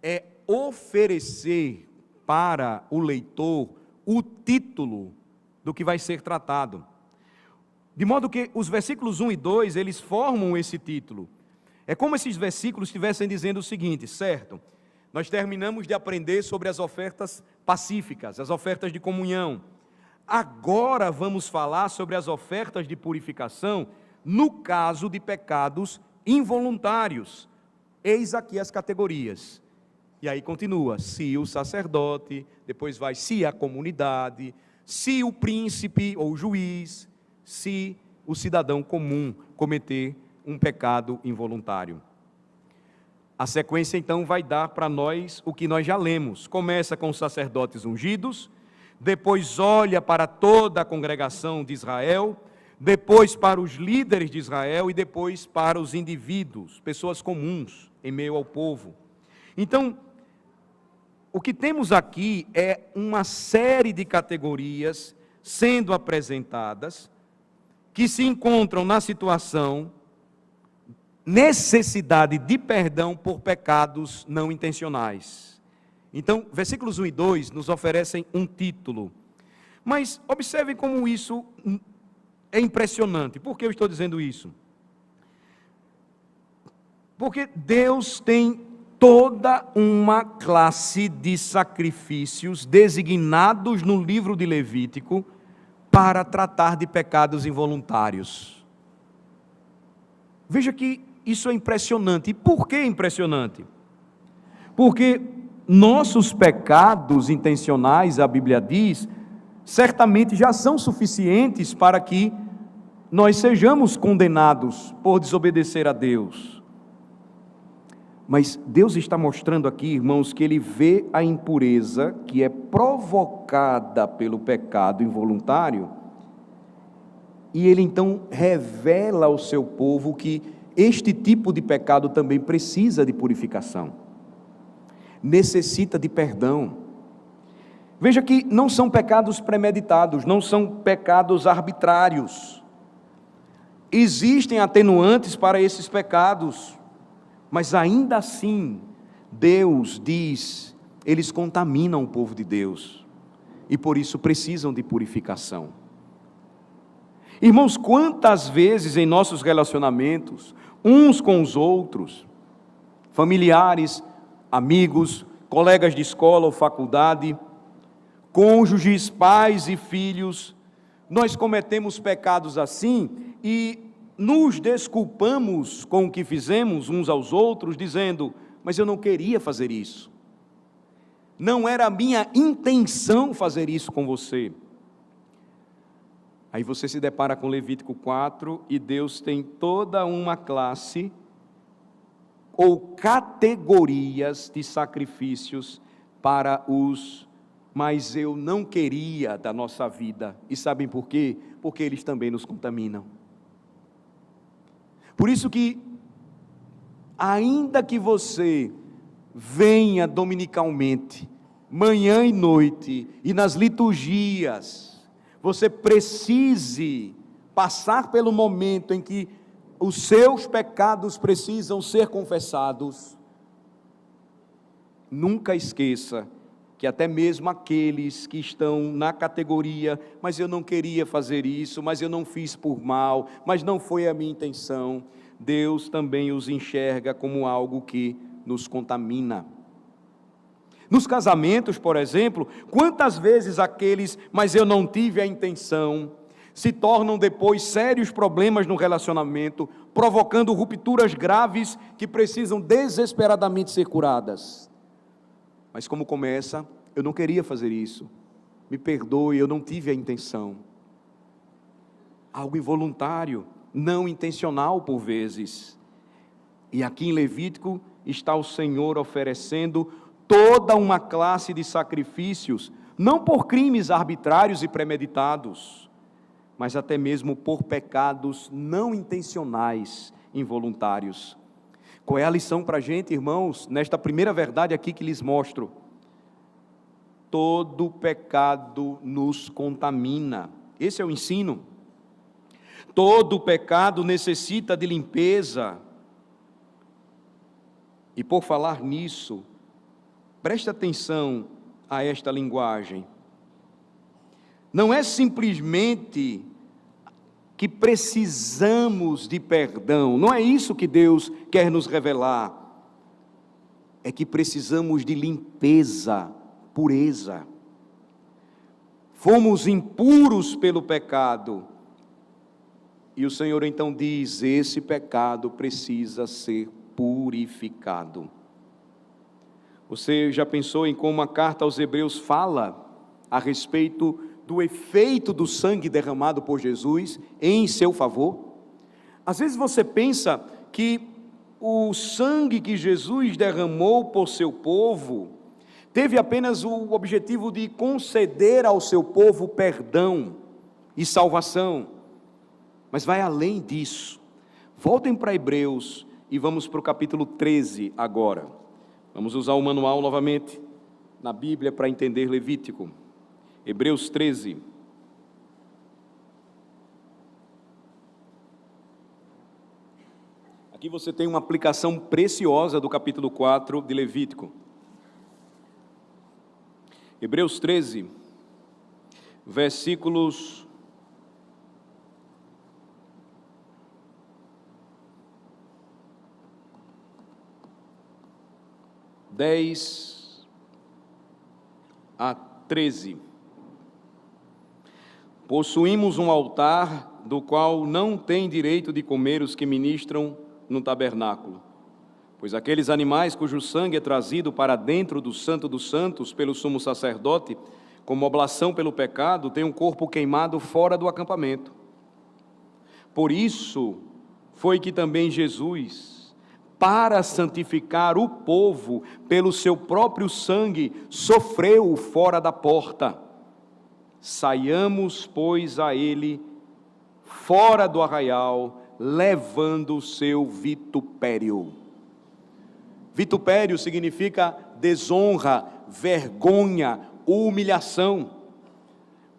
S1: é oferecer para o leitor o título do que vai ser tratado. De modo que os versículos 1 e 2, eles formam esse título. É como esses versículos estivessem dizendo o seguinte: certo, nós terminamos de aprender sobre as ofertas pacíficas, as ofertas de comunhão. Agora vamos falar sobre as ofertas de purificação no caso de pecados involuntários. Eis aqui as categorias. E aí continua: se o sacerdote, depois vai se a comunidade, se o príncipe ou o juiz, se o cidadão comum cometer um pecado involuntário. A sequência então vai dar para nós o que nós já lemos. Começa com os sacerdotes ungidos, depois olha para toda a congregação de Israel, depois para os líderes de Israel e depois para os indivíduos, pessoas comuns em meio ao povo. Então, o que temos aqui é uma série de categorias sendo apresentadas que se encontram na situação necessidade de perdão por pecados não intencionais. Então, versículos 1 e 2 nos oferecem um título. Mas observem como isso é impressionante. Por que eu estou dizendo isso? Porque Deus tem toda uma classe de sacrifícios designados no livro de Levítico para tratar de pecados involuntários. Veja que isso é impressionante. E por que impressionante? Porque nossos pecados intencionais, a Bíblia diz, certamente já são suficientes para que nós sejamos condenados por desobedecer a Deus. Mas Deus está mostrando aqui, irmãos, que Ele vê a impureza que é provocada pelo pecado involuntário, e Ele então revela ao seu povo que este tipo de pecado também precisa de purificação, necessita de perdão. Veja que não são pecados premeditados, não são pecados arbitrários. Existem atenuantes para esses pecados, mas ainda assim, Deus diz, eles contaminam o povo de Deus, e por isso precisam de purificação. Irmãos, quantas vezes em nossos relacionamentos, uns com os outros, familiares, amigos, colegas de escola ou faculdade, cônjuges, pais e filhos, nós cometemos pecados assim e nos desculpamos com o que fizemos uns aos outros, dizendo: mas eu não queria fazer isso, não era a minha intenção fazer isso com você. Aí você se depara com Levítico 4 e Deus tem toda uma classe ou categorias de sacrifícios para os mas eu não queria da nossa vida. E sabem por quê? Porque eles também nos contaminam. Por isso que, ainda que você venha dominicalmente, manhã e noite, e nas liturgias, você precise passar pelo momento em que os seus pecados precisam ser confessados, nunca esqueça que até mesmo aqueles que estão na categoria, mas eu não queria fazer isso, mas eu não fiz por mal, mas não foi a minha intenção, Deus também os enxerga como algo que nos contamina. Nos casamentos, por exemplo, quantas vezes aqueles, mas eu não tive a intenção, se tornam depois sérios problemas no relacionamento, provocando rupturas graves que precisam desesperadamente ser curadas. Mas como começa, eu não queria fazer isso, me perdoe, eu não tive a intenção. algo involuntário, não intencional por vezes. E aqui em Levítico está o Senhor oferecendo toda uma classe de sacrifícios, não por crimes arbitrários e premeditados, mas até mesmo por pecados não intencionais, involuntários. Qual é a lição para a gente, irmãos, nesta primeira verdade aqui que lhes mostro? Todo pecado nos contamina. Esse é o ensino. Todo pecado necessita de limpeza. E por falar nisso, preste atenção a esta linguagem. Não é simplesmente que precisamos de perdão, não é isso que Deus quer nos revelar. É que precisamos de limpeza, pureza. Fomos impuros pelo pecado. E o Senhor então diz: esse pecado precisa ser purificado. Você já pensou em como a carta aos Hebreus fala a respeito do efeito do sangue derramado por Jesus em seu favor? Às vezes você pensa que o sangue que Jesus derramou por seu povo teve apenas o objetivo de conceder ao seu povo perdão e salvação, mas vai além disso. Voltem para Hebreus e vamos para o capítulo 13 agora. Vamos usar o manual novamente na Bíblia para entender Levítico. Hebreus 13. Aqui você tem uma aplicação preciosa do capítulo 4 de Levítico. Hebreus 13, versículos 10 a 13. Possuímos um altar do qual não tem direito de comer os que ministram no tabernáculo, pois aqueles animais cujo sangue é trazido para dentro do Santo dos Santos pelo sumo sacerdote, como oblação pelo pecado, têm um corpo queimado fora do acampamento. Por isso foi que também Jesus, para santificar o povo pelo seu próprio sangue, sofreu fora da porta. Saiamos, pois, a ele fora do arraial, levando o seu vitupério. Vitupério significa desonra, vergonha, humilhação.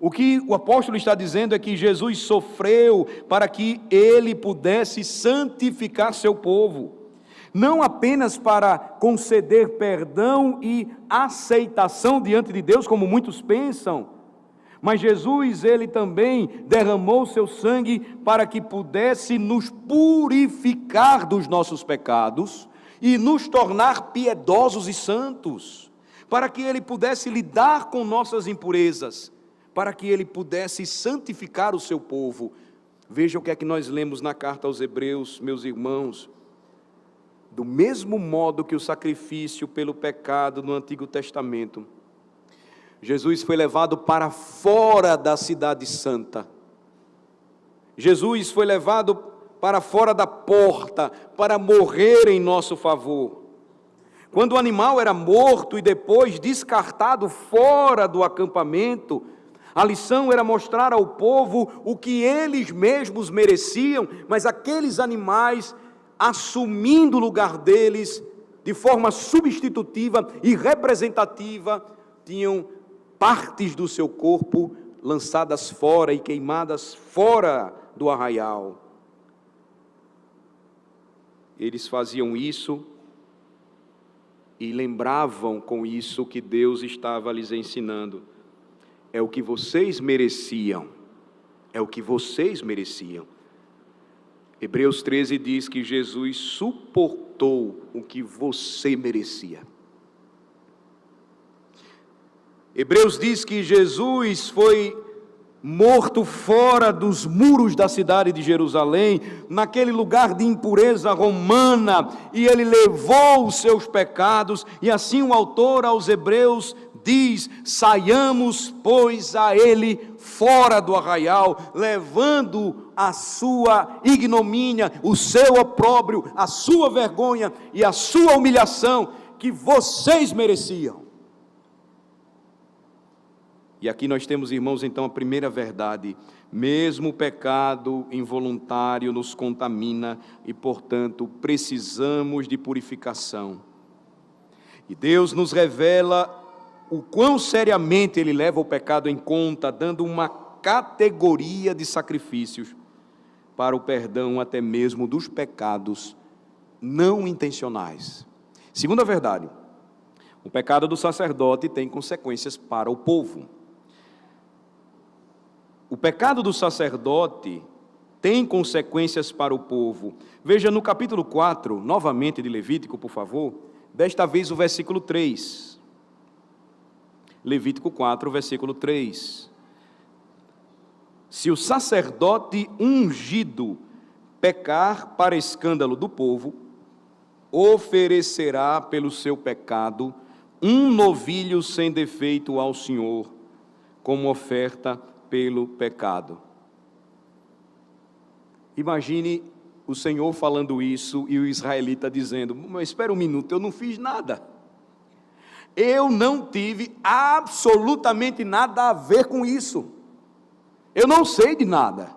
S1: O que o apóstolo está dizendo é que Jesus sofreu para que ele pudesse santificar seu povo, não apenas para conceder perdão e aceitação diante de Deus, como muitos pensam, mas Jesus, ele também derramou seu sangue para que pudesse nos purificar dos nossos pecados e nos tornar piedosos e santos, para que ele pudesse lidar com nossas impurezas, para que ele pudesse santificar o seu povo. Veja o que é que nós lemos na carta aos Hebreus, meus irmãos. Do mesmo modo que o sacrifício pelo pecado no Antigo Testamento, Jesus foi levado para fora da cidade santa. Jesus foi levado para fora da porta, para morrer em nosso favor. Quando o animal era morto e depois descartado fora do acampamento, a lição era mostrar ao povo o que eles mesmos mereciam, mas aqueles animais, assumindo o lugar deles, de forma substitutiva e representativa, tinham partes do seu corpo lançadas fora e queimadas fora do arraial. Eles faziam isso e lembravam com isso que Deus estava lhes ensinando. É o que vocês mereciam, é o que vocês mereciam. Hebreus 13 diz que Jesus suportou o que você merecia. Hebreus diz que Jesus foi morto fora dos muros da cidade de Jerusalém, naquele lugar de impureza romana, e ele levou os seus pecados, e assim o autor aos Hebreus diz: saiamos, pois, a ele fora do arraial, levando a sua ignomínia, o seu opróbrio, a sua vergonha e a sua humilhação que vocês mereciam. E aqui nós temos, irmãos, então a primeira verdade: mesmo o pecado involuntário nos contamina e, portanto, precisamos de purificação. E Deus nos revela o quão seriamente Ele leva o pecado em conta, dando uma categoria de sacrifícios para o perdão até mesmo dos pecados não intencionais. Segunda verdade: o pecado do sacerdote tem consequências para o povo. O pecado do sacerdote tem consequências para o povo. Veja no capítulo 4, novamente de Levítico, por favor, desta vez o versículo 3. Levítico 4, versículo 3. Se o sacerdote ungido pecar para escândalo do povo, oferecerá pelo seu pecado um novilho sem defeito ao Senhor, como oferta pelo pecado. Imagine o Senhor falando isso e o israelita dizendo: mas espera um minuto, eu não fiz nada. Eu não tive absolutamente nada a ver com isso. Eu não sei de nada.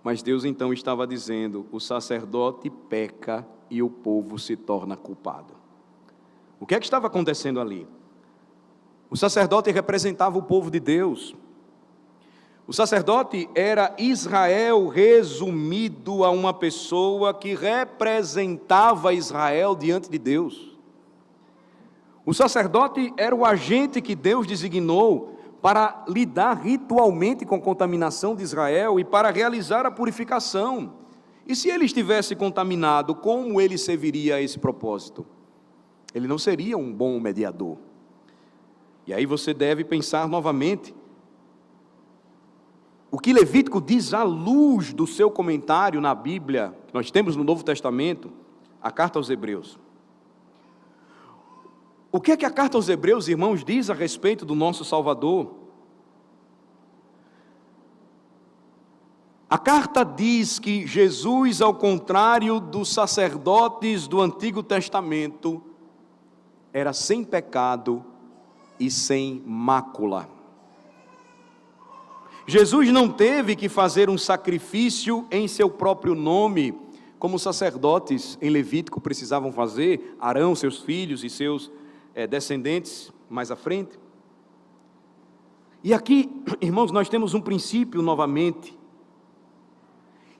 S1: Mas Deus então estava dizendo: o sacerdote peca e o povo se torna culpado. O que é que estava acontecendo ali? O sacerdote representava o povo de Deus. O sacerdote era Israel resumido a uma pessoa que representava Israel diante de Deus. O sacerdote era o agente que Deus designou para lidar ritualmente com a contaminação de Israel e para realizar a purificação. E se ele estivesse contaminado, como ele serviria a esse propósito? Ele não seria um bom mediador. E aí você deve pensar novamente o que Levítico diz à luz do seu comentário na Bíblia, que nós temos no Novo Testamento, a carta aos Hebreus. O que é que a carta aos Hebreus, irmãos, diz a respeito do nosso Salvador? A carta diz que Jesus, ao contrário dos sacerdotes do Antigo Testamento, era sem pecado e sem mácula. Jesus não teve que fazer um sacrifício em seu próprio nome, como os sacerdotes em Levítico precisavam fazer, Arão, seus filhos e seus descendentes mais à frente. E aqui, irmãos, nós temos um princípio novamente.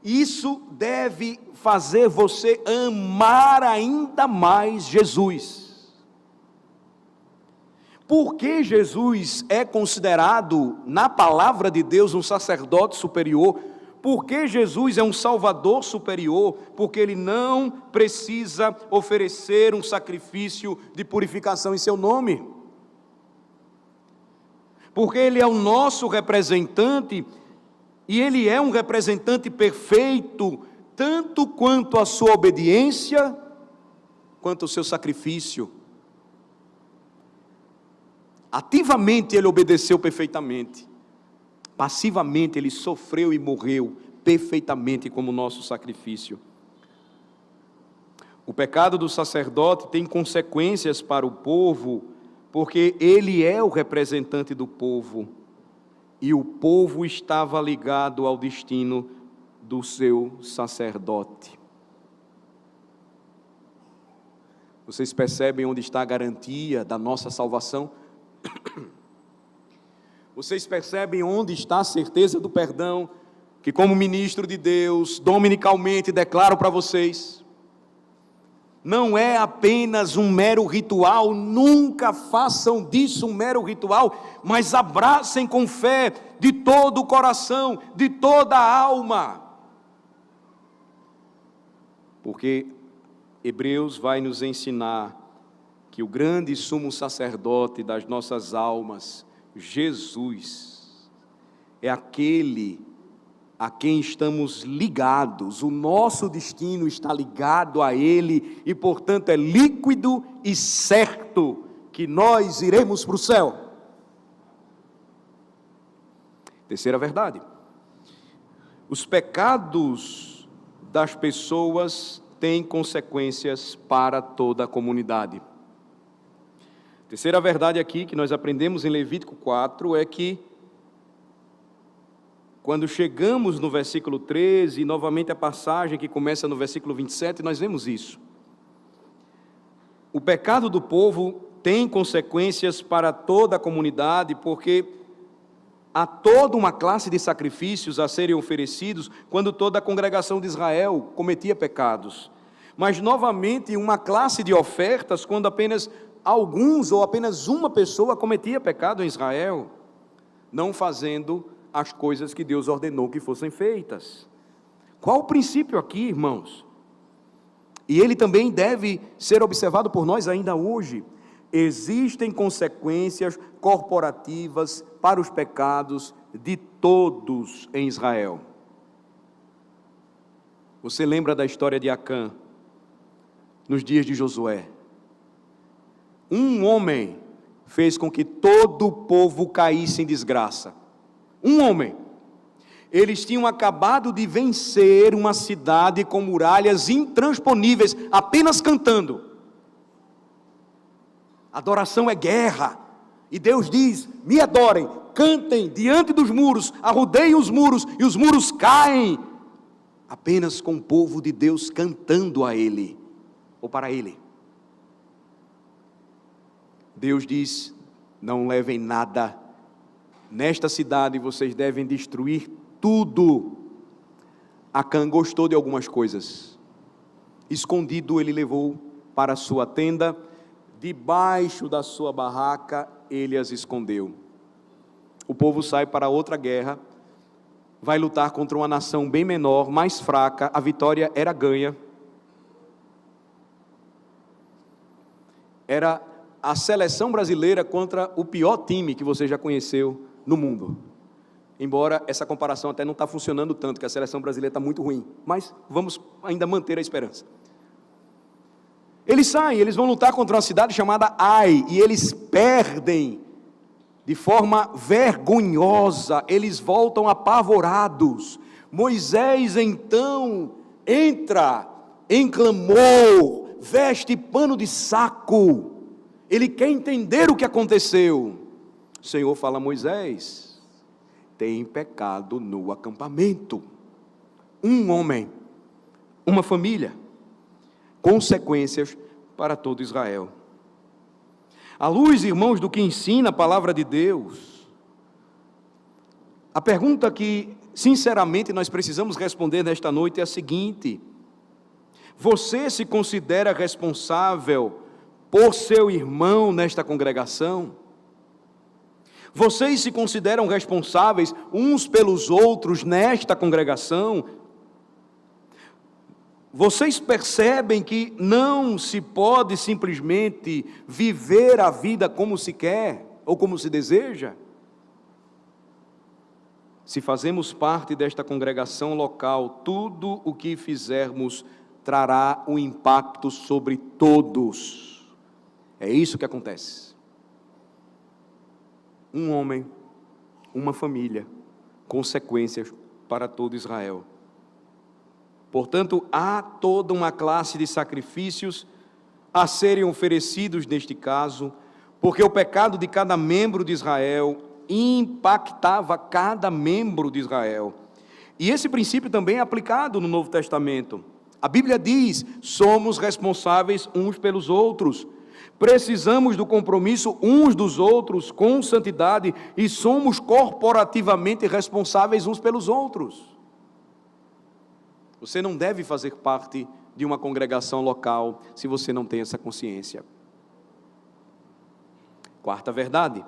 S1: Isso deve fazer você amar ainda mais Jesus. Porque Jesus é considerado, na palavra de Deus, um sacerdote superior? Porque Jesus é um salvador superior? Porque ele não precisa oferecer um sacrifício de purificação em seu nome. Porque ele é o nosso representante, e ele é um representante perfeito, tanto quanto a sua obediência, quanto o seu sacrifício. Ativamente ele obedeceu perfeitamente, passivamente ele sofreu e morreu perfeitamente como nosso sacrifício. O pecado do sacerdote tem consequências para o povo, porque ele é o representante do povo, e o povo estava ligado ao destino do seu sacerdote. Vocês percebem onde está a garantia da nossa salvação? Vocês percebem onde está a certeza do perdão, que como ministro de Deus, dominicalmente declaro para vocês? Não é apenas um mero ritual, nunca façam disso um mero ritual, mas abracem com fé, de todo o coração, de toda a alma. Porque Hebreus vai nos ensinar que o grande sumo sacerdote das nossas almas, Jesus, é aquele a quem estamos ligados, o nosso destino está ligado a Ele, e portanto é líquido e certo que nós iremos para o céu. Terceira verdade: Os pecados das pessoas têm consequências para toda a comunidade. Terceira verdade aqui que nós aprendemos em Levítico 4 é que, quando chegamos no versículo 13, e novamente a passagem que começa no versículo 27, nós vemos isso. O pecado do povo tem consequências para toda a comunidade, porque há toda uma classe de sacrifícios a serem oferecidos quando toda a congregação de Israel cometia pecados. Mas, novamente, uma classe de ofertas quando apenas alguns ou apenas uma pessoa cometia pecado em Israel, não fazendo as coisas que Deus ordenou que fossem feitas. Qual o princípio aqui, irmãos? E ele também deve ser observado por nós ainda hoje. Existem consequências corporativas para os pecados de todos em Israel. Você lembra da história de Acã, nos dias de Josué? Um homem fez com que todo o povo caísse em desgraça. Um homem. Eles tinham acabado de vencer uma cidade com muralhas intransponíveis, apenas cantando. Adoração é guerra. E Deus diz: me adorem, cantem diante dos muros, arrodeiem os muros, e os muros caem. Apenas com o povo de Deus cantando a Ele, ou para Ele. Deus diz: não levem nada. Nesta cidade vocês devem destruir tudo. Acã gostou de algumas coisas. Escondido ele levou para a sua tenda, debaixo da sua barraca ele as escondeu. O povo sai para outra guerra, vai lutar contra uma nação bem menor, mais fraca, a vitória era ganha. Era a seleção brasileira contra o pior time que você já conheceu no mundo. Embora essa comparação até não está funcionando tanto, que a seleção brasileira está muito ruim, mas vamos ainda manter a esperança. Eles saem, eles vão lutar contra uma cidade chamada Ai, e eles perdem de forma vergonhosa, eles voltam apavorados. Moisés então entra em clamor, veste pano de saco, ele quer entender o que aconteceu. O Senhor fala a Moisés: tem pecado no acampamento. Um homem, uma família, consequências para todo Israel. À luz, irmãos, do que ensina a palavra de Deus, a pergunta que, sinceramente, nós precisamos responder nesta noite é a seguinte: você se considera responsável por seu irmão nesta congregação? Vocês se consideram responsáveis uns pelos outros nesta congregação? Vocês percebem que não se pode simplesmente viver a vida como se quer ou como se deseja? Se fazemos parte desta congregação local, tudo o que fizermos trará um impacto sobre todos. É isso que acontece. Um homem, uma família, consequências para todo Israel. Portanto, há toda uma classe de sacrifícios a serem oferecidos neste caso, porque o pecado de cada membro de Israel impactava cada membro de Israel. E esse princípio também é aplicado no Novo Testamento. A Bíblia diz: somos responsáveis uns pelos outros. Precisamos do compromisso uns dos outros com santidade e somos corporativamente responsáveis uns pelos outros. Você não deve fazer parte de uma congregação local se você não tem essa consciência. Quarta verdade: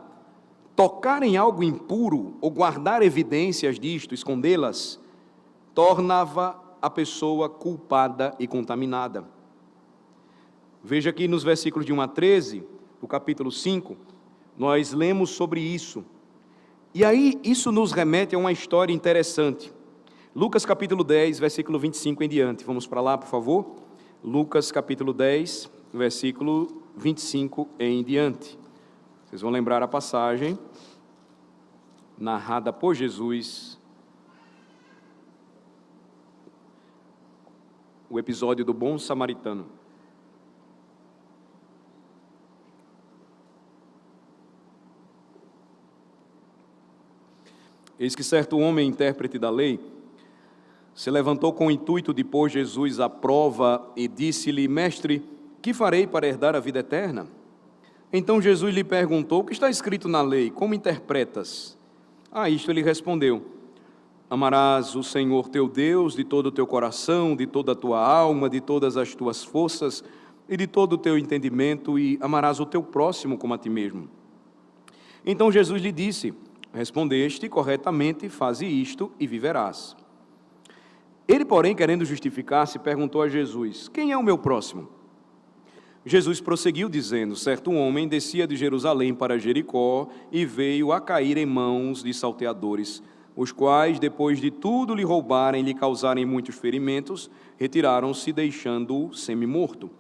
S1: tocar em algo impuro ou guardar evidências disto, escondê-las, tornava a pessoa culpada e contaminada. Veja aqui nos versículos de 1 a 13, do capítulo 5, nós lemos sobre isso. E aí, isso nos remete a uma história interessante. Lucas capítulo 10, versículo 25 em diante. Vamos para lá, por favor. Lucas capítulo 10, versículo 25 em diante. Vocês vão lembrar a passagem narrada por Jesus o episódio do bom samaritano. Eis que certo homem, intérprete da lei, se levantou com o intuito de pôr Jesus à prova e disse-lhe: Mestre, que farei para herdar a vida eterna? Então Jesus lhe perguntou: o que está escrito na lei? Como interpretas? A isto ele respondeu: amarás o Senhor teu Deus de todo o teu coração, de toda a tua alma, de todas as tuas forças e de todo o teu entendimento, e amarás o teu próximo como a ti mesmo. Então Jesus lhe disse: respondeste corretamente, faze isto e viverás. Ele, porém, querendo justificar-se, perguntou a Jesus: quem é o meu próximo? Jesus prosseguiu dizendo: certo homem descia de Jerusalém para Jericó e veio a cair em mãos de salteadores, os quais, depois de tudo lhe roubarem e lhe causarem muitos ferimentos, retiraram-se, deixando-o semi-morto.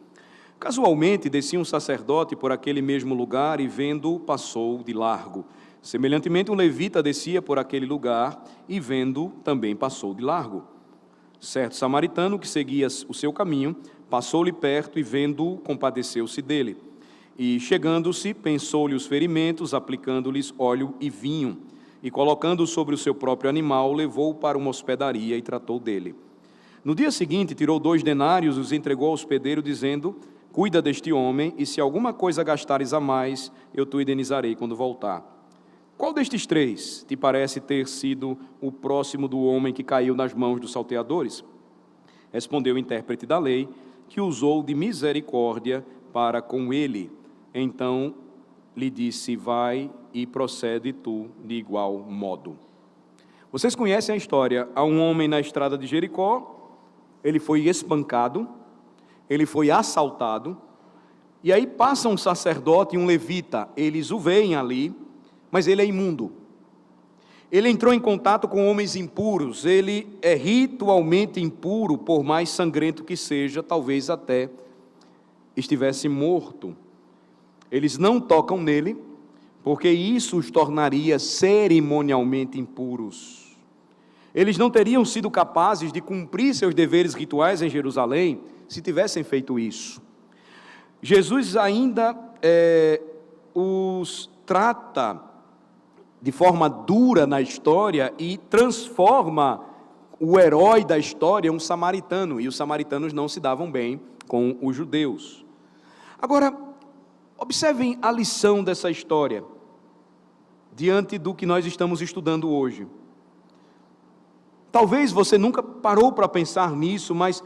S1: Casualmente descia um sacerdote por aquele mesmo lugar e, vendo-o, passou de largo. Semelhantemente, um levita descia por aquele lugar e, vendo-o, também passou de largo. Certo samaritano que seguia o seu caminho, passou-lhe perto e, vendo-o, compadeceu-se dele. E, chegando-se, pensou-lhe os ferimentos, aplicando-lhes óleo e vinho. E, colocando-o sobre o seu próprio animal, levou-o para uma hospedaria e tratou dele. No dia seguinte, tirou 2 denários e os entregou ao hospedeiro, dizendo: cuida deste homem, e se alguma coisa gastares a mais, eu te indenizarei quando voltar. Qual destes 3 te parece ter sido o próximo do homem que caiu nas mãos dos salteadores? Respondeu o intérprete da lei, que usou de misericórdia para com ele. Então lhe disse: vai e procede tu de igual modo. Vocês conhecem a história. Há um homem na estrada de Jericó, ele foi espancado, ele foi assaltado, e aí passa um sacerdote e um levita, eles o veem ali, mas ele é imundo. Ele entrou em contato com homens impuros, ele é ritualmente impuro, por mais sangrento que seja, talvez até estivesse morto. Eles não tocam nele, porque isso os tornaria cerimonialmente impuros. Eles não teriam sido capazes de cumprir seus deveres rituais em Jerusalém, se tivessem feito isso. Jesus ainda os trata de forma dura na história e transforma o herói da história em um samaritano, e os samaritanos não se davam bem com os judeus. Agora, observem a lição dessa história, diante do que nós estamos estudando hoje. Talvez você nunca parou para pensar nisso, mas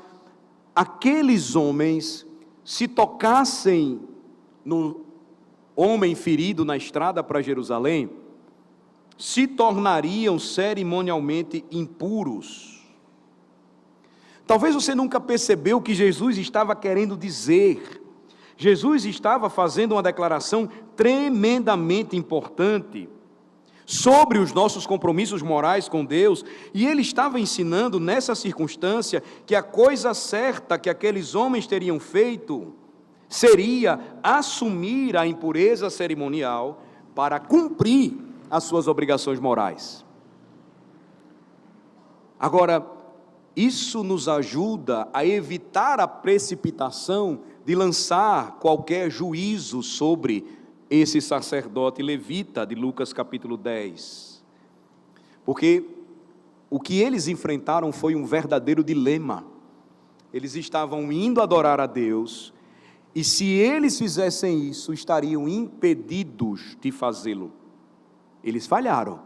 S1: aqueles homens, se tocassem no homem ferido na estrada para Jerusalém, se tornariam cerimonialmente impuros. Talvez você nunca percebeu o que Jesus estava querendo dizer. Jesus estava fazendo uma declaração tremendamente importante sobre os nossos compromissos morais com Deus, e ele estava ensinando nessa circunstância que a coisa certa que aqueles homens teriam feito seria assumir a impureza cerimonial para cumprir as suas obrigações morais. Agora, isso nos ajuda a evitar a precipitação de lançar qualquer juízo sobre esse sacerdote levita de Lucas capítulo 10. Porque o que eles enfrentaram foi um verdadeiro dilema. Eles estavam indo adorar a Deus, e se eles fizessem isso, estariam impedidos de fazê-lo. Eles falharam.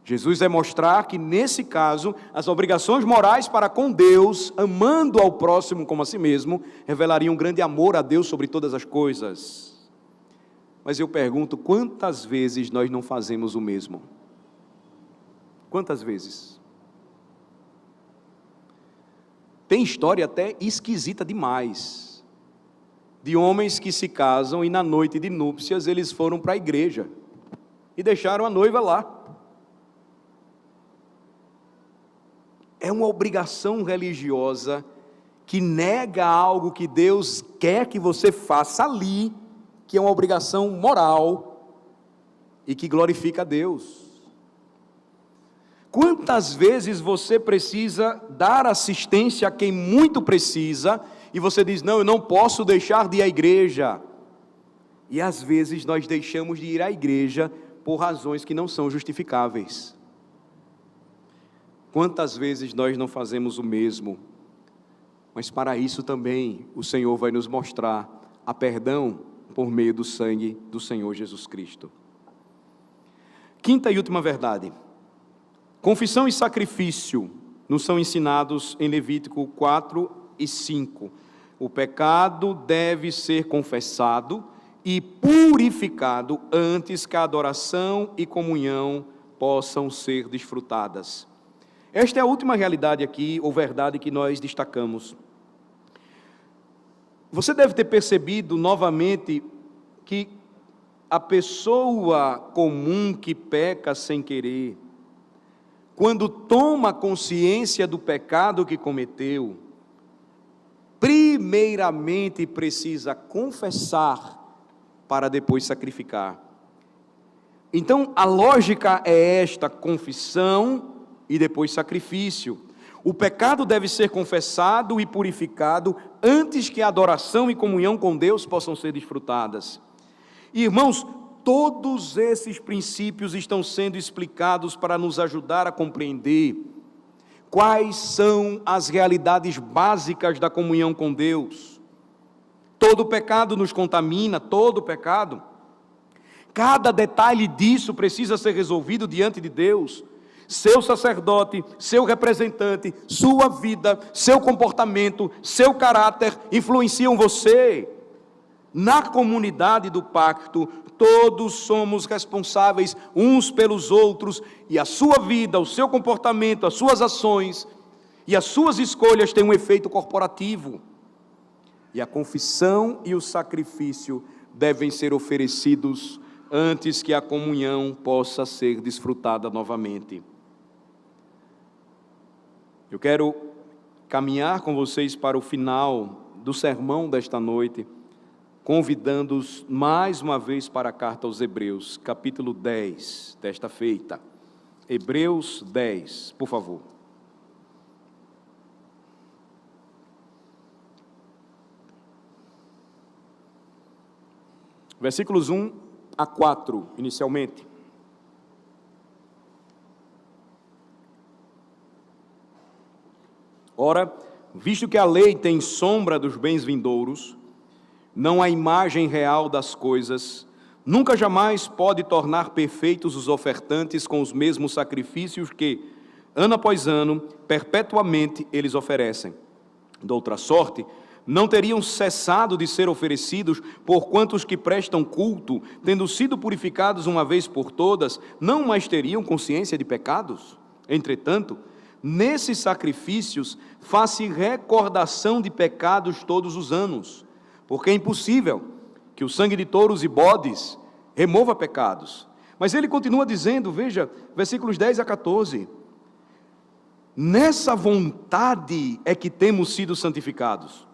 S1: Jesus vai mostrar que, nesse caso, as obrigações morais para com Deus, amando ao próximo como a si mesmo, revelariam um grande amor a Deus sobre todas as coisas. Mas eu pergunto, quantas vezes nós não fazemos o mesmo? Quantas vezes? Tem história até esquisita demais, de homens que se casam e na noite de núpcias eles foram para a igreja e deixaram a noiva lá. É uma obrigação religiosa que nega algo que Deus quer que você faça ali, que é uma obrigação moral e que glorifica a Deus. Quantas vezes você precisa dar assistência a quem muito precisa, e você diz, não, eu não posso deixar de ir à igreja. E às vezes nós deixamos de ir à igreja por razões que não são justificáveis. Quantas vezes nós não fazemos o mesmo? Mas para isso também o Senhor vai nos mostrar a perdão por meio do sangue do Senhor Jesus Cristo. Quinta e última verdade. Confissão e sacrifício nos são ensinados em Levítico 4 e 5. O pecado deve ser confessado e purificado antes que a adoração e comunhão possam ser desfrutadas. Esta é a última realidade aqui, ou verdade que nós destacamos. Você deve ter percebido novamente que a pessoa comum que peca sem querer, quando toma consciência do pecado que cometeu, primeiramente precisa confessar para depois sacrificar. Então, a lógica é esta: confissão e depois sacrifício. O pecado deve ser confessado e purificado antes que a adoração e comunhão com Deus possam ser desfrutadas. Irmãos, todos esses princípios estão sendo explicados para nos ajudar a compreender quais são as realidades básicas da comunhão com Deus. Todo pecado nos contamina, todo pecado. Cada detalhe disso precisa ser resolvido diante de Deus. Seu sacerdote, seu representante, sua vida, seu comportamento, seu caráter influenciam você. Na comunidade do pacto, todos somos responsáveis uns pelos outros, e a sua vida, o seu comportamento, as suas ações e as suas escolhas têm um efeito corporativo. E a confissão e o sacrifício devem ser oferecidos antes que a comunhão possa ser desfrutada novamente. Eu quero caminhar com vocês para o final do sermão desta noite, convidando-os mais uma vez para a carta aos Hebreus, capítulo 10, desta feita. Hebreus 10, por favor. Versículos 1 a 4, inicialmente. Ora, visto que a lei tem sombra dos bens vindouros, não a imagem real das coisas, nunca jamais pode tornar perfeitos os ofertantes com os mesmos sacrifícios que, ano após ano, perpetuamente eles oferecem. De outra sorte, não teriam cessado de ser oferecidos, porquanto os que prestam culto, tendo sido purificados uma vez por todas, não mais teriam consciência de pecados? Entretanto, nesses sacrifícios faz-se recordação de pecados todos os anos, porque é impossível que o sangue de touros e bodes remova pecados. Mas ele continua dizendo, veja, versículos 10 a 14, nessa vontade é que temos sido santificados,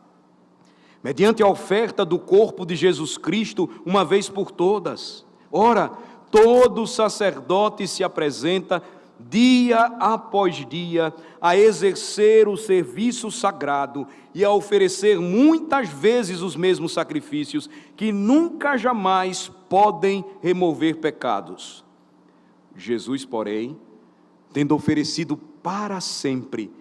S1: mediante a oferta do corpo de Jesus Cristo, uma vez por todas. Ora, todo sacerdote se apresenta dia após dia a exercer o serviço sagrado e a oferecer muitas vezes os mesmos sacrifícios, que nunca jamais podem remover pecados. Jesus, porém, tendo oferecido para sempre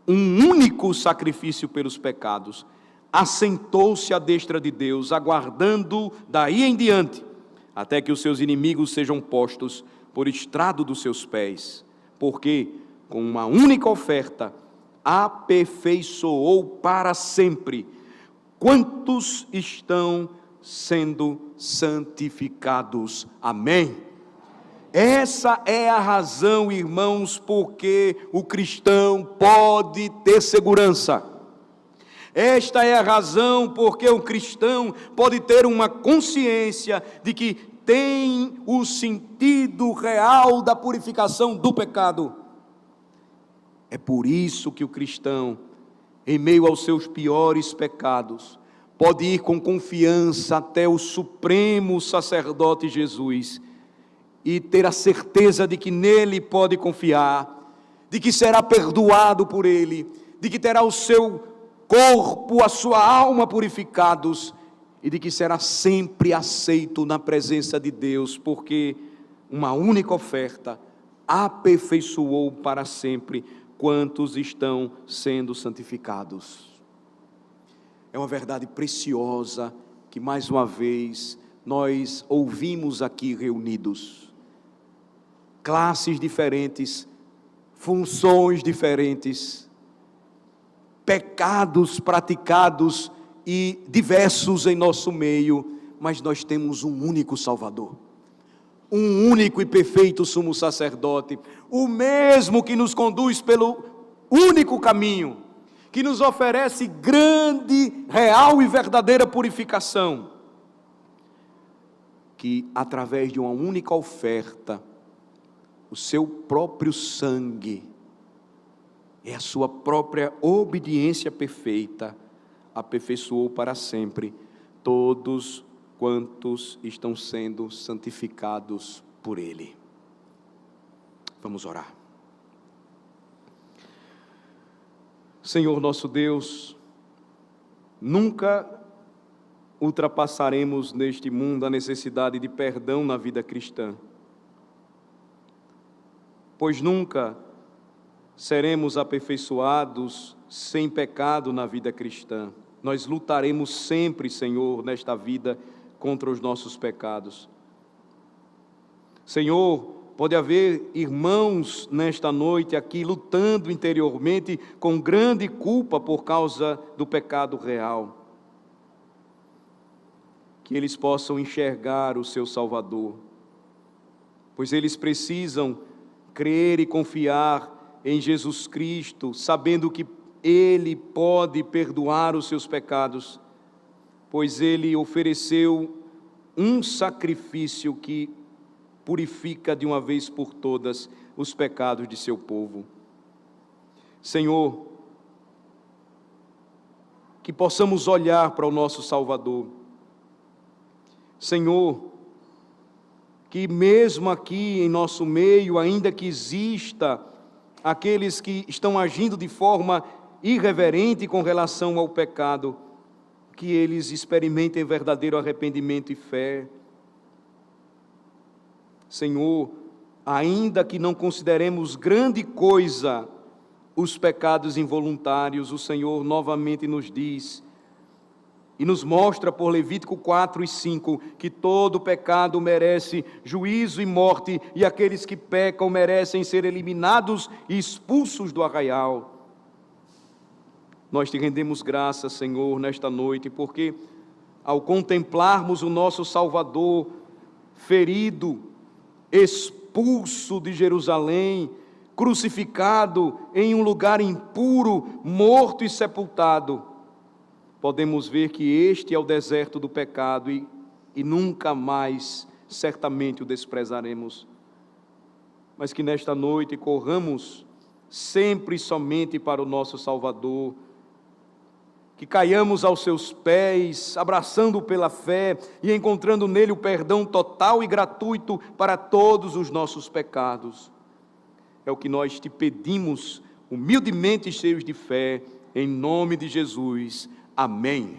S1: um único sacrifício pelos pecados, assentou-se à destra de Deus, aguardando daí em diante, até que os seus inimigos sejam postos por estrado dos seus pés, porque com uma única oferta aperfeiçoou para sempre quantos estão sendo santificados. Amém? Essa é a razão, irmãos, porque o cristão pode ter segurança. Esta é a razão porque o cristão pode ter uma consciência de que tem o sentido real da purificação do pecado. É por isso que o cristão, em meio aos seus piores pecados, pode ir com confiança até o supremo sacerdote Jesus e ter a certeza de que nele pode confiar, de que será perdoado por Ele, de que terá o seu corpo, a sua alma purificados, e de que será sempre aceito na presença de Deus, porque uma única oferta aperfeiçoou para sempre quantos estão sendo santificados. É uma verdade preciosa que mais uma vez nós ouvimos aqui reunidos. Classes diferentes, funções diferentes, pecados praticados e diversos em nosso meio, mas nós temos um único Salvador, um único e perfeito sumo sacerdote, o mesmo que nos conduz pelo único caminho, que nos oferece grande, real e verdadeira purificação, que através de uma única oferta, o seu próprio sangue, e a sua própria obediência perfeita, aperfeiçoou para sempre todos quantos estão sendo santificados por Ele. Vamos orar. Senhor nosso Deus, nunca ultrapassaremos neste mundo a necessidade de perdão na vida cristã, pois nunca seremos aperfeiçoados sem pecado na vida cristã. Nós lutaremos sempre, Senhor, nesta vida contra os nossos pecados. Senhor, pode haver irmãos nesta noite aqui lutando interiormente com grande culpa por causa do pecado real. Que eles possam enxergar o seu Salvador, pois eles precisam crer e confiar em Jesus Cristo, sabendo que Ele pode perdoar os seus pecados, pois Ele ofereceu um sacrifício que purifica de uma vez por todas os pecados de seu povo. Senhor, que possamos olhar para o nosso Salvador. Senhor, que mesmo aqui em nosso meio, ainda que exista aqueles que estão agindo de forma irreverente com relação ao pecado, que eles experimentem verdadeiro arrependimento e fé. Senhor, ainda que não consideremos grande coisa os pecados involuntários, o Senhor novamente nos diz e nos mostra por Levítico 4 e 5, que todo pecado merece juízo e morte, e aqueles que pecam merecem ser eliminados e expulsos do arraial. Nós te rendemos graças, Senhor, nesta noite, porque ao contemplarmos o nosso Salvador ferido, expulso de Jerusalém, crucificado em um lugar impuro, morto e sepultado, podemos ver que este é o deserto do pecado e nunca mais certamente o desprezaremos. Mas que nesta noite corramos sempre e somente para o nosso Salvador, que caiamos aos seus pés, abraçando-o pela fé e encontrando nele o perdão total e gratuito para todos os nossos pecados. É o que nós te pedimos, humildemente cheios de fé, em nome de Jesus. Amém.